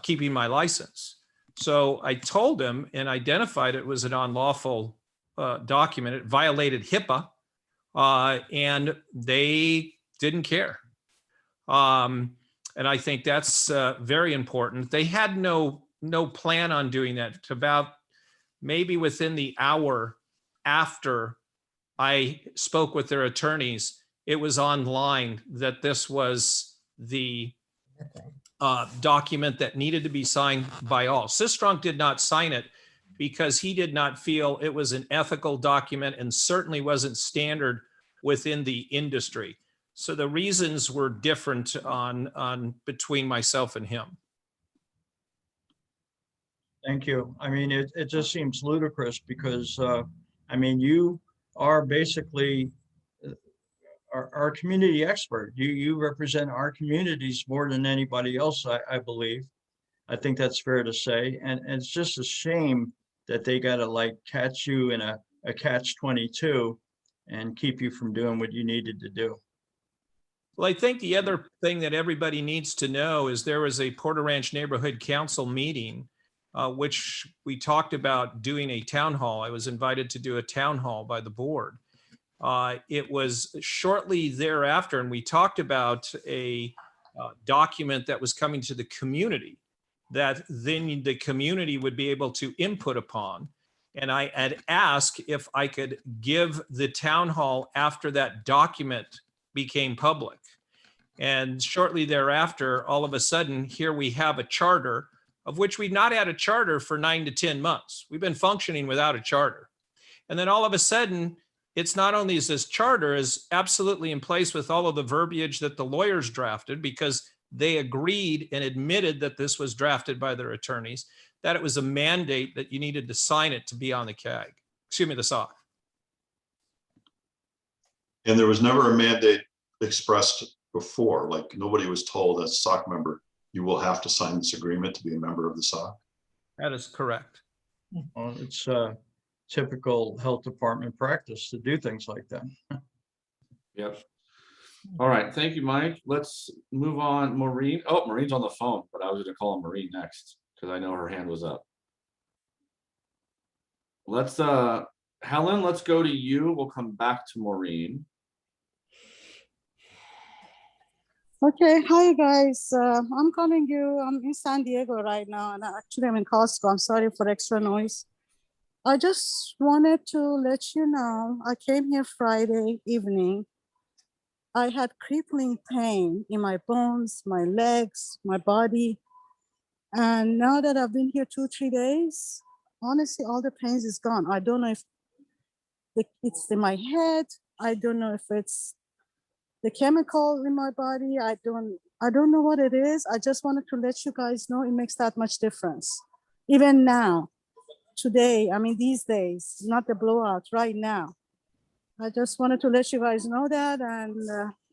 keeping my license. So I told him and identified it was an unlawful document. It violated HIPAA and they didn't care. And I think that's very important. They had no plan on doing that. About maybe within the hour after I spoke with their attorneys, it was online that this was the document that needed to be signed by all. Sistrunk did not sign it because he did not feel it was an ethical document and certainly wasn't standard within the industry. So the reasons were different on between myself and him. Thank you. I mean, it just seems ludicrous because, I mean, you are basically our community expert. You represent our communities more than anybody else, I believe. I think that's fair to say. And it's just a shame that they got to like catch you in a catch-22 and keep you from doing what you needed to do. Well, I think the other thing that everybody needs to know is there was a Porter Ranch Neighborhood Council meeting which we talked about doing a town hall. I was invited to do a town hall by the board. It was shortly thereafter, and we talked about a document that was coming to the community that then the community would be able to input upon. And I had asked if I could give the town hall after that document became public. And shortly thereafter, all of a sudden, here we have a charter of which we've not had a charter for 9 to 10 months. We've been functioning without a charter. And then all of a sudden, it's not only is this charter is absolutely in place with all of the verbiage that the lawyers drafted, because they agreed and admitted that this was drafted by their attorneys, that it was a mandate that you needed to sign it to be on the CAG, excuse me, the SOC. And there was never a mandate expressed before, like nobody was told as a SOC member, you will have to sign this agreement to be a member of the SOC. That is correct. Well, it's typical health department practice to do things like that. Yep. All right, thank you, Mike. Let's move on. Maureen. Oh, Maureen's on the phone, but I was going to call Maureen next because I know her hand was up. Let's, Helen, let's go to you. We'll come back to Maureen. Okay, hi guys. I'm calling you. I'm in San Diego right now, and actually I'm in Costco. I'm sorry for extra noise. I just wanted to let you know, I came here Friday evening. I had crippling pain in my bones, my legs, my body. And now that I've been here 2-3 days, honestly, all the pains is gone. I don't know if it's in my head. I don't know if it's the chemical in my body. I don't know what it is. I just wanted to let you guys know it makes that much difference. Even now, today, I mean, these days, not the blowout, right now. I just wanted to let you guys know that, and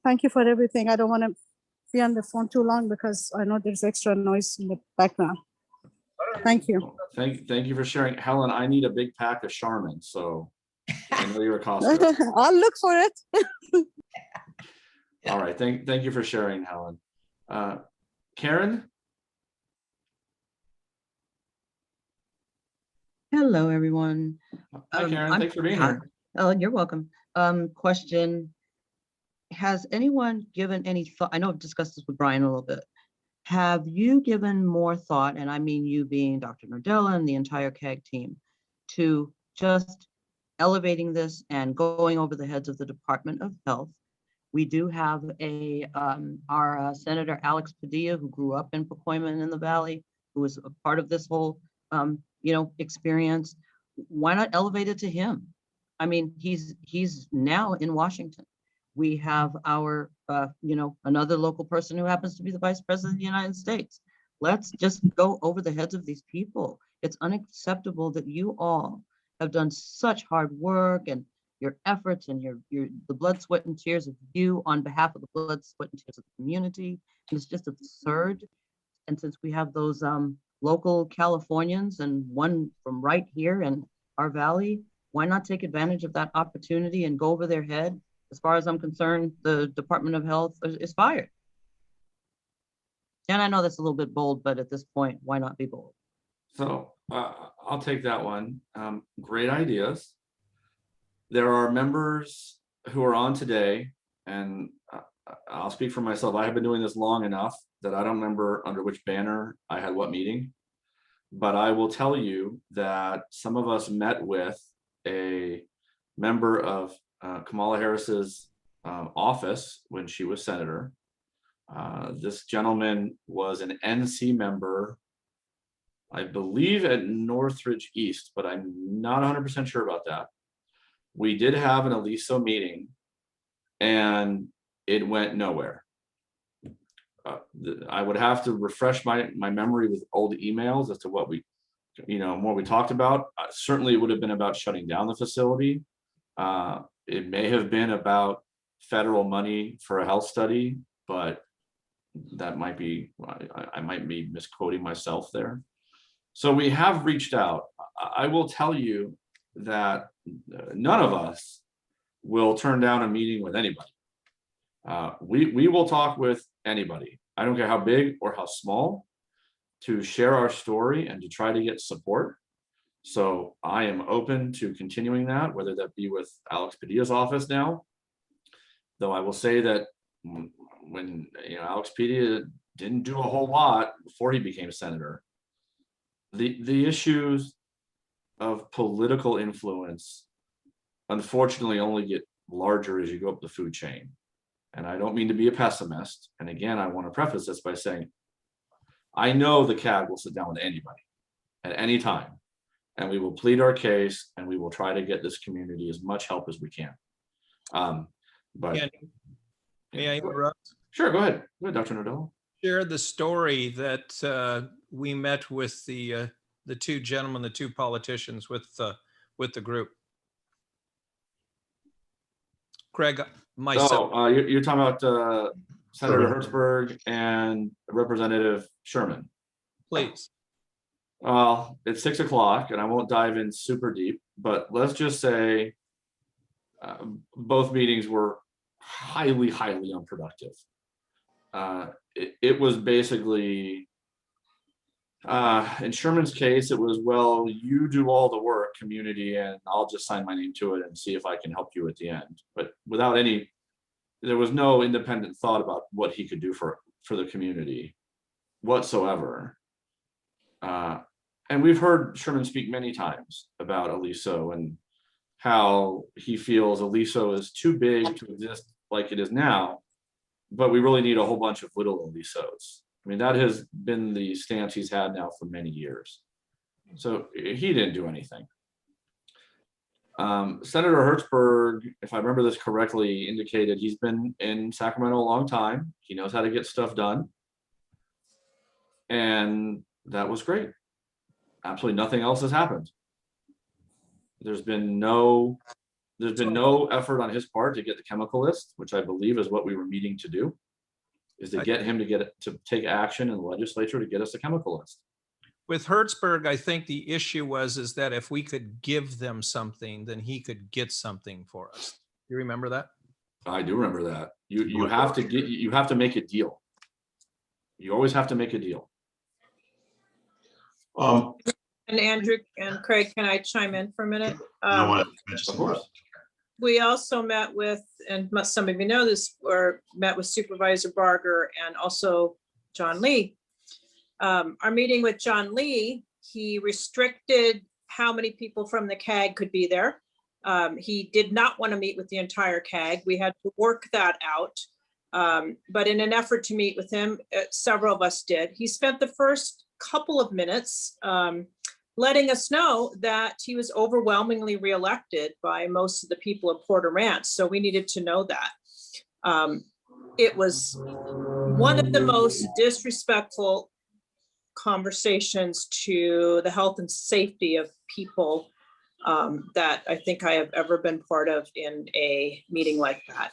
thank you for everything. I don't want to be on the phone too long because I know there's extra noise in the background. Thank you. Thank you for sharing. Helen, I need a big pack of Charmin, so I know you're a Costco. I'll look for it. All right, thank you for sharing, Helen. Karen? Hello, everyone. Hi, Karen. Thanks for being here. Oh, you're welcome. Question. Has anyone given any thought? I know I've discussed this with Brian a little bit. Have you given more thought, and I mean you being Dr. Nardella and the entire CAG team, to just elevating this and going over the heads of the Department of Health? We do have our Senator Alex Padilla, who grew up in Pacoima and in the Valley, who was a part of this whole experience. Why not elevate it to him? I mean, he's now in Washington. We have our, another local person who happens to be the Vice President of the United States. Let's just go over the heads of these people. It's unacceptable that you all have done such hard work, and your efforts and the blood, sweat, and tears of you on behalf of the blood, sweat, and tears of the community. And it's just absurd. And since we have those local Californians and one from right here in our valley, why not take advantage of that opportunity and go over their head? As far as I'm concerned, the Department of Health is fired. And I know that's a little bit bold, but at this point, why not be bold? So I'll take that one. Great ideas. There are members who are on today, and I'll speak for myself. I have been doing this long enough that I don't remember under which banner I had what meeting, but I will tell you that some of us met with a member of Kamala Harris's office when she was senator. This gentleman was an NC member, I believe at Northridge East, but I'm not 100% sure about that. We did have an Aliso meeting and it went nowhere. I would have to refresh my memory with old emails as to what we, what we talked about. Certainly it would have been about shutting down the facility. It may have been about federal money for a health study, but that might be, I might be misquoting myself there. So we have reached out. I will tell you that none of us will turn down a meeting with anybody. We will talk with anybody. I don't care how big or how small. to share our story and to try to get support. So I am open to continuing that, whether that be with Alex Padilla's office now. Though I will say that when Alex Padilla didn't do a whole lot before he became senator, the issues of political influence unfortunately only get larger as you go up the food chain. And I don't mean to be a pessimist. And again, I want to preface this by saying, I know the CAG will sit down with anybody at any time, and we will plead our case, and we will try to get this community as much help as we can. But may I interrupt? Sure, go ahead. Go ahead, Dr. Nardello. Share the story that we met with the two gentlemen, the two politicians with the group. Craig, myself. Oh, you're talking about Senator Hertzberg and Representative Sherman. Please. Well, it's 6 o'clock and I won't dive in super deep, but let's just say both meetings were highly unproductive. It was basically, in Sherman's case, it was, well, you do all the work, community, and I'll just sign my name to it and see if I can help you at the end. But without there was no independent thought about what he could do for the community whatsoever. And we've heard Sherman speak many times about Aliso and how he feels Aliso is too big to exist like it is now, but we really need a whole bunch of little Alisos. I mean, that has been the stance he's had now for many years. So he didn't do anything. Senator Hertzberg, if I remember this correctly, indicated he's been in Sacramento a long time. He knows how to get stuff done. And that was great. Absolutely nothing else has happened. There's been no effort on his part to get the chemical list, which I believe is what we were meeting to do, is to get him to take action in the legislature to get us a chemical list. With Hertzberg, I think the issue is that if we could give them something, then he could get something for us. You remember that? I do remember that. You have to make a deal. You always have to make a deal. And Andrew and Craig, can I chime in for a minute? Of course. We also met with, and some of you know this, or met with Supervisor Barger and also John Lee. Our meeting with John Lee, he restricted how many people from the CAG could be there. He did not want to meet with the entire CAG. We had to work that out. But in an effort to meet with him, several of us did. He spent the first couple of minutes letting us know that he was overwhelmingly reelected by most of the people of Porter Ranch. So we needed to know that. It was one of the most disrespectful conversations to the health and safety of people that I think I have ever been part of in a meeting like that.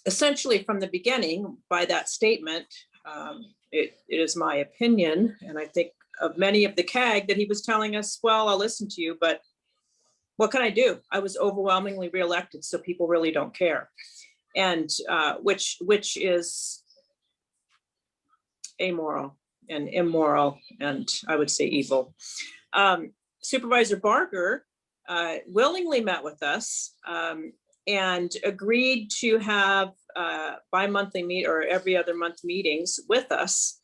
Essentially from the beginning, by that statement, it is my opinion, and I think of many of the CAG, that he was telling us, well, I'll listen to you, but what can I do? I was overwhelmingly reelected, so people really don't care. And which is amoral and immoral, and I would say evil. Supervisor Barger willingly met with us and agreed to have bi-monthly meet or every other month meetings with us.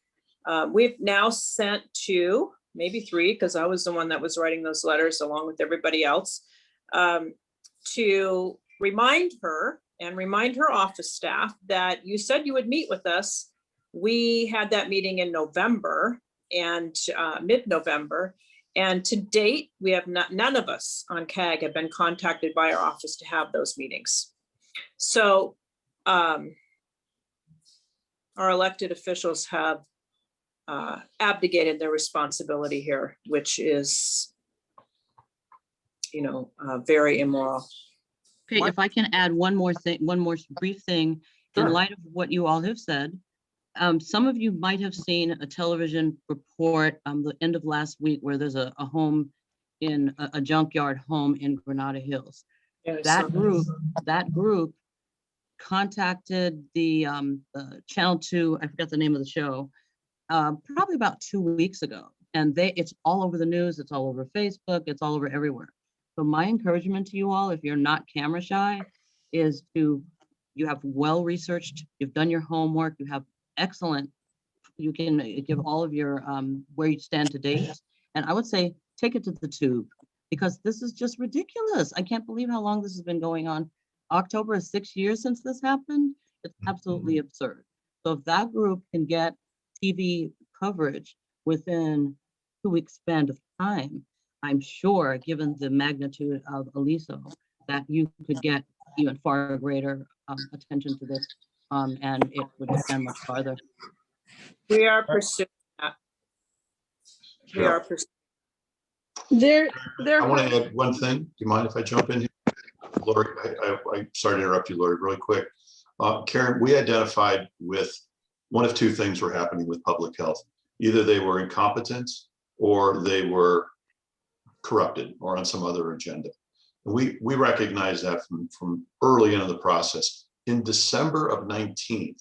We've now sent 2, maybe 3, because I was the one that was writing those letters along with everybody else, to remind her and remind her office staff that you said you would meet with us. We had that meeting in November and mid-November. And to date, we have none of us on CAG have been contacted by our office to have those meetings. So our elected officials have abdicated their responsibility here, which is, very immoral. Okay, if I can add one more brief thing, Sure. in light of what you all have said. Some of you might have seen a television report the end of last week where there's a home in a junkyard home in Granada Hills. Yeah, That group contacted the Channel 2, I forgot the name of the show, probably about 2 weeks ago. And it's all over the news, it's all over Facebook, it's all over everywhere. So my encouragement to you all, if you're not camera shy, is you have well-researched, you've done your homework, you have excellent, you can give all of your where you stand to date. And I would say, take it to the tube, because this is just ridiculous. I can't believe how long this has been going on. October is 6 years since this happened. It's absolutely absurd. So if that group can get TV coverage within 2 weeks span of time, I'm sure, given the magnitude of Aliso, that you could get even far greater attention to this, and it would extend much farther. We are pursuing that. We are pursuing. I want to add one thing. Do you mind if I jump in here? Lori, I'm sorry to interrupt you, Lori, really quick. Karen, we identified with one of two things were happening with public health. Either they were incompetent or they were corrupted or on some other agenda. We recognize that from early into the process. In December of 19,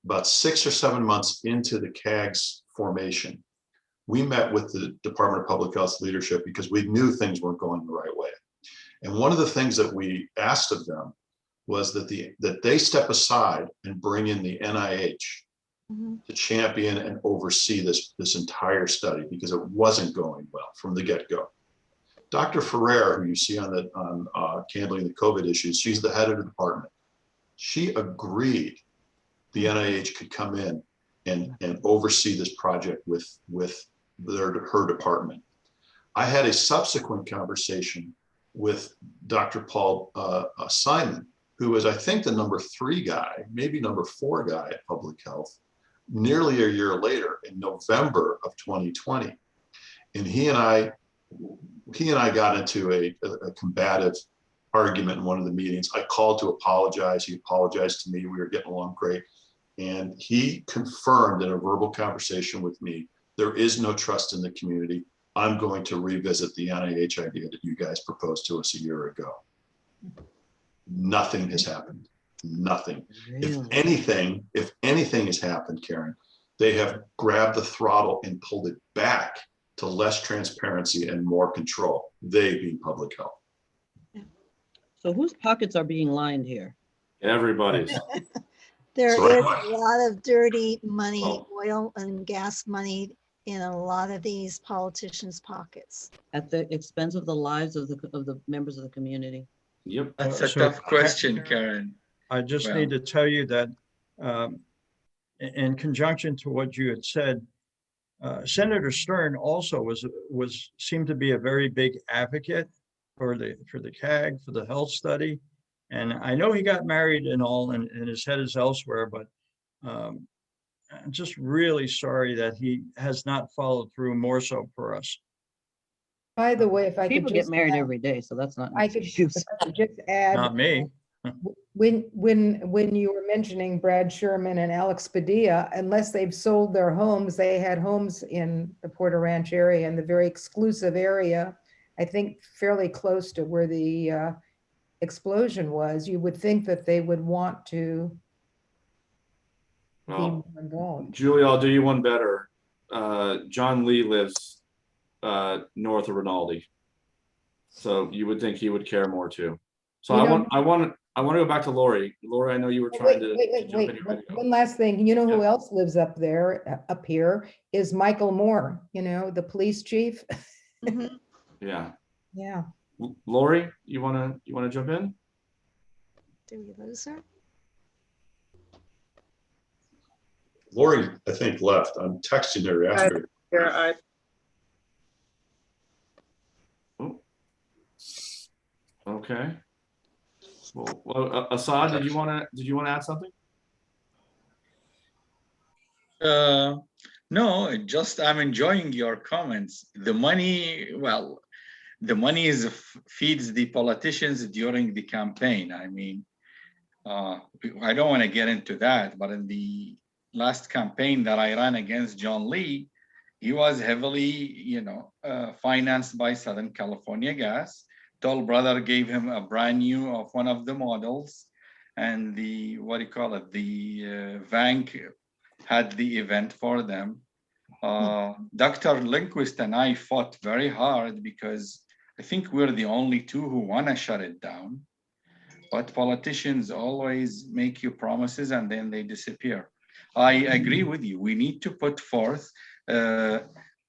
about 6 or 7 months into the CAG's formation, we met with the Department of Public Health leadership because we knew things weren't going the right way. And one of the things that we asked of them was that they step aside and bring in the NIH to champion and oversee this entire study, because it wasn't going well from the get-go. Dr. Ferrer, who you see on handling the COVID issues, she's the head of the department. She agreed the NIH could come in and oversee this project with her department. I had a subsequent conversation with Dr. Paul Simon, who is, I think, the number 3 guy, maybe number 4 guy at Public Health, nearly a year later in November of 2020. And he and I got into a combative argument in one of the meetings. I called to apologize. He apologized to me. We were getting along great. And he confirmed in a verbal conversation with me, there is no trust in the community. I'm going to revisit the NIH idea that you guys proposed to us a year ago. Nothing has happened. Nothing. Really? If anything has happened, Karen, they have grabbed the throttle and pulled it back to less transparency and more control. They being public health. So whose pockets are being lined here? Everybody's. There is a lot of dirty money, oil and gas money in a lot of these politicians' pockets. At the expense of the lives of the members of the community. Yep. That's a tough question, Karen. I just need to tell you that in conjunction to what you had said, Senator Stern also seemed to be a very big advocate for the CAG, for the health study. And I know he got married and all, and his head is elsewhere, but I'm just really sorry that he has not followed through more so for us. By the way, if I People could get just married add, every day, so that's not. I could just add. Not me. When you were mentioning Brad Sherman and Alex Padilla, unless they've sold their homes, they had homes in the Porter Ranch area, in the very exclusive area, I think fairly close to where the explosion was. You would think that they would want to be more involved. Julie, I'll do you one better. John Lee lives north of Rinaldi, so you would think he would care more too. So I want to go back to Lori. Lori, I know you were trying to jump in here. One last thing. You know who else lives up there, up here, is Michael Moore, the police chief. Yeah. Yeah. Lori, you wanna jump in? Did we lose her? Lori, I think, left. I'm texting her after. Okay. Well, Assad, did you want to add something? No, just I'm enjoying your comments. The money, well, the money feeds the politicians during the campaign. I mean, I don't want to get into that, but in the last campaign that I ran against John Lee, he was heavily, financed by Southern California Gas. Toll Brother gave him a brand new of one of the models, and the, the Vank had the event for them. Dr. Lindquist and I fought very hard because I think we're the only two who want to shut it down. But politicians always make you promises and then they disappear. I agree with you. We need to put forth.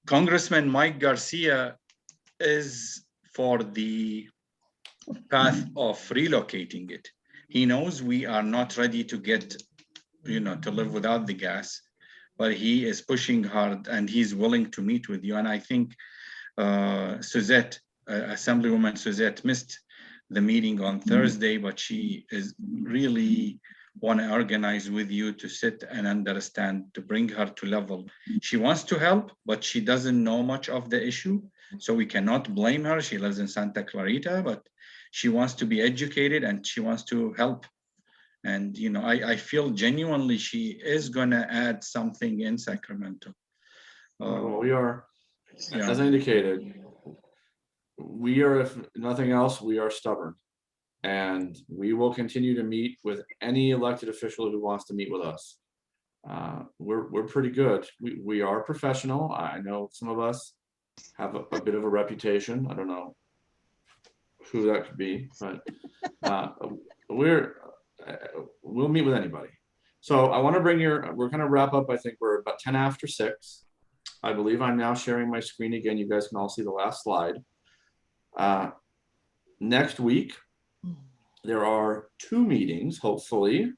Congressman Mike Garcia is for the path of relocating it. He knows we are not ready to get, to live without the gas, but he is pushing hard and he's willing to meet with you. And I think Suzette, Assemblywoman Suzette missed the meeting on Thursday, but she is really want to organize with you to sit and understand, to bring her to level. She wants to help, but she doesn't know much of the issue. So we cannot blame her. She lives in Santa Clarita, but she wants to be educated and she wants to help. And, I feel genuinely she is going to add something in Sacramento. Well, we are, as indicated, we are, if nothing else, we are stubborn. And we will continue to meet with any elected official who wants to meet with us. We're pretty good. We are professional. I know some of us have a bit of a reputation. I don't know who that could be, but we'll meet with anybody. So I want to bring we're going to wrap up. I think we're about 10 after 6. I believe I'm now sharing my screen again. You guys can all see the last slide. Next week, there are 2 meetings, hopefully.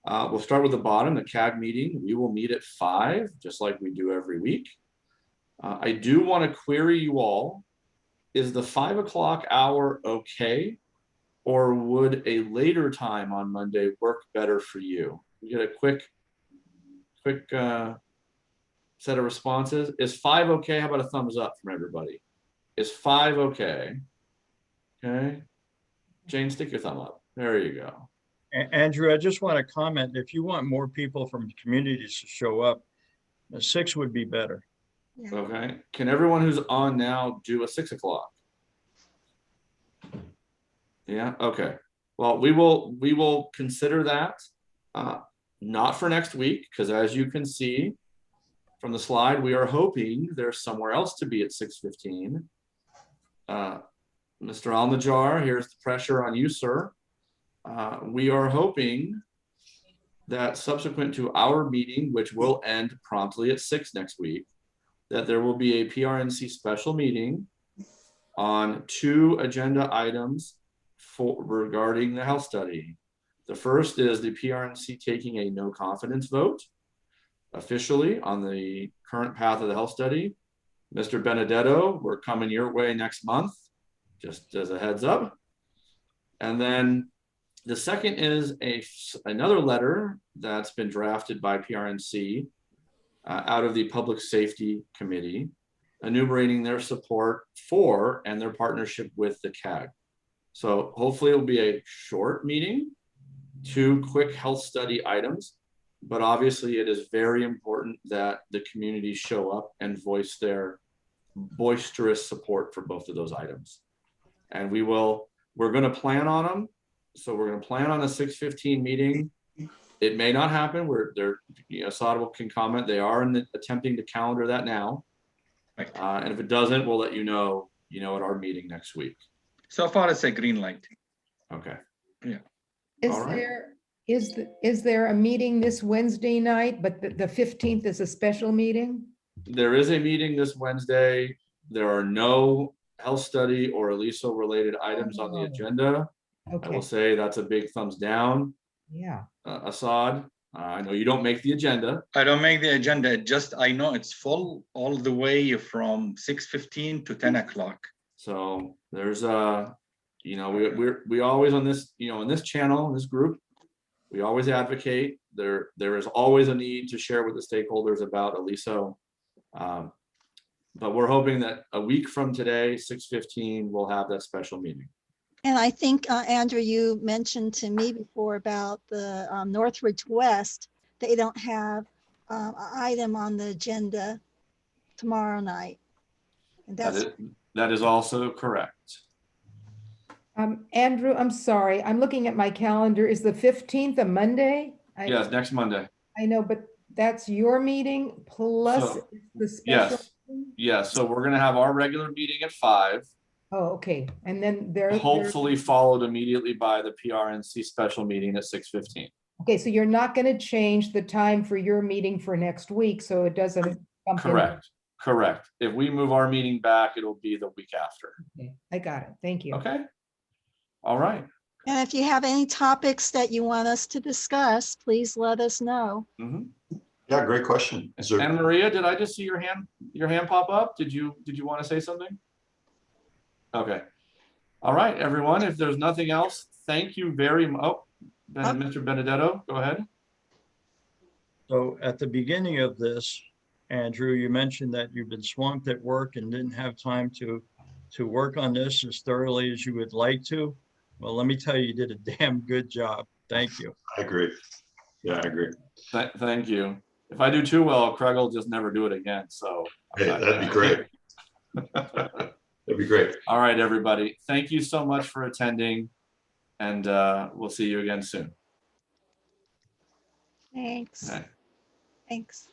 We'll start with the bottom, the CAG meeting. We will meet at 5, just like we do every week. I do want to query you all. Is the 5 o'clock hour okay? Or would a later time on Monday work better for you? We get a quick set of responses. Is 5 okay? How about a thumbs up from everybody? Is 5 okay? Okay. Jane, stick your thumb up. There you go. Andrew, I just want to comment, if you want more people from communities to show up, 6 would be better. Yeah. Okay. Can everyone who's on now do a 6 o'clock? Yeah. Okay. Well, we will consider that. Not for next week, because as you can see from the slide, we are hoping there's somewhere else to be at 6:15. Mr. Al-Najjar, here's the pressure on you, sir. We are hoping that subsequent to our meeting, which will end promptly at 6 next week, that there will be a PRNC special meeting on 2 agenda items regarding the health study. The first is the PRNC taking a no confidence vote officially on the current path of the health study. Mr. Benedetto, we're coming your way next month, just as a heads up. And then the second is another letter that's been drafted by PRNC out of the Public Safety Committee, enumerating their support for and their partnership with the CAG. So hopefully it will be a short meeting, 2 quick health study items, but obviously it is very important that the community show up and voice their boisterous support for both of those items. And we're going to plan on them. So we're going to plan on a 6:15 meeting. It may not happen. Sadal can comment. They are attempting to calendar that now. Right. And if it doesn't, we'll let you know, at our meeting next week. So far, it's a green light. Okay. Yeah. Is there a meeting this Wednesday night, but the 15th is a special meeting? There is a meeting this Wednesday. There are no health study or Aliso related items on the agenda. Okay. I will say that's a big thumbs down. Yeah. Assad, I know you don't make the agenda. I don't make the agenda. I know it's full all the way from 6:15 to 10 o'clock. So there's we always on this, in this channel, in this group, we always advocate. There is always a need to share with the stakeholders about Aliso. But we're hoping that a week from today, 6:15, we'll have that special meeting. And I think, Andrew, you mentioned to me before about the Northridge West. They don't have an item on the agenda tomorrow night. And that is also correct. Andrew, I'm sorry. I'm looking at my calendar. Is the 15th a Monday? Yes, next Monday. I know, but that's your meeting plus So, the special? yes. meeting? Yeah, so we're gonna have our regular meeting at 5, Oh, okay, and then there. hopefully followed immediately by the PRNC special meeting at 6:15. Okay, so you're not gonna change the time for your meeting for next week, so it doesn't bump in. Correct, correct. If we move our meeting back, it'll be the week after. Okay, I got it, thank you. Okay? All right. And if you have any topics that you want us to discuss, please let us know. Mhm. Yeah, great question. Is there, And Maria, did I just see your hand pop up? Did you want to say something? Okay. All right, everyone, if there's nothing else, thank you very much. Oh, Mr. Benedetto, go ahead. So at the beginning of this, Andrew, you mentioned that you've been swamped at work and didn't have time to work on this as thoroughly as you would like to. Well, let me tell you, you did a damn good job. Thank you. I agree. Yeah, I agree. Thank you. If I do too well, Craig will just never do it again, so. Hey, that'd be great. That'd be great. All right, everybody. Thank you so much for attending, and we'll see you again soon. Thanks. Okay. Thanks.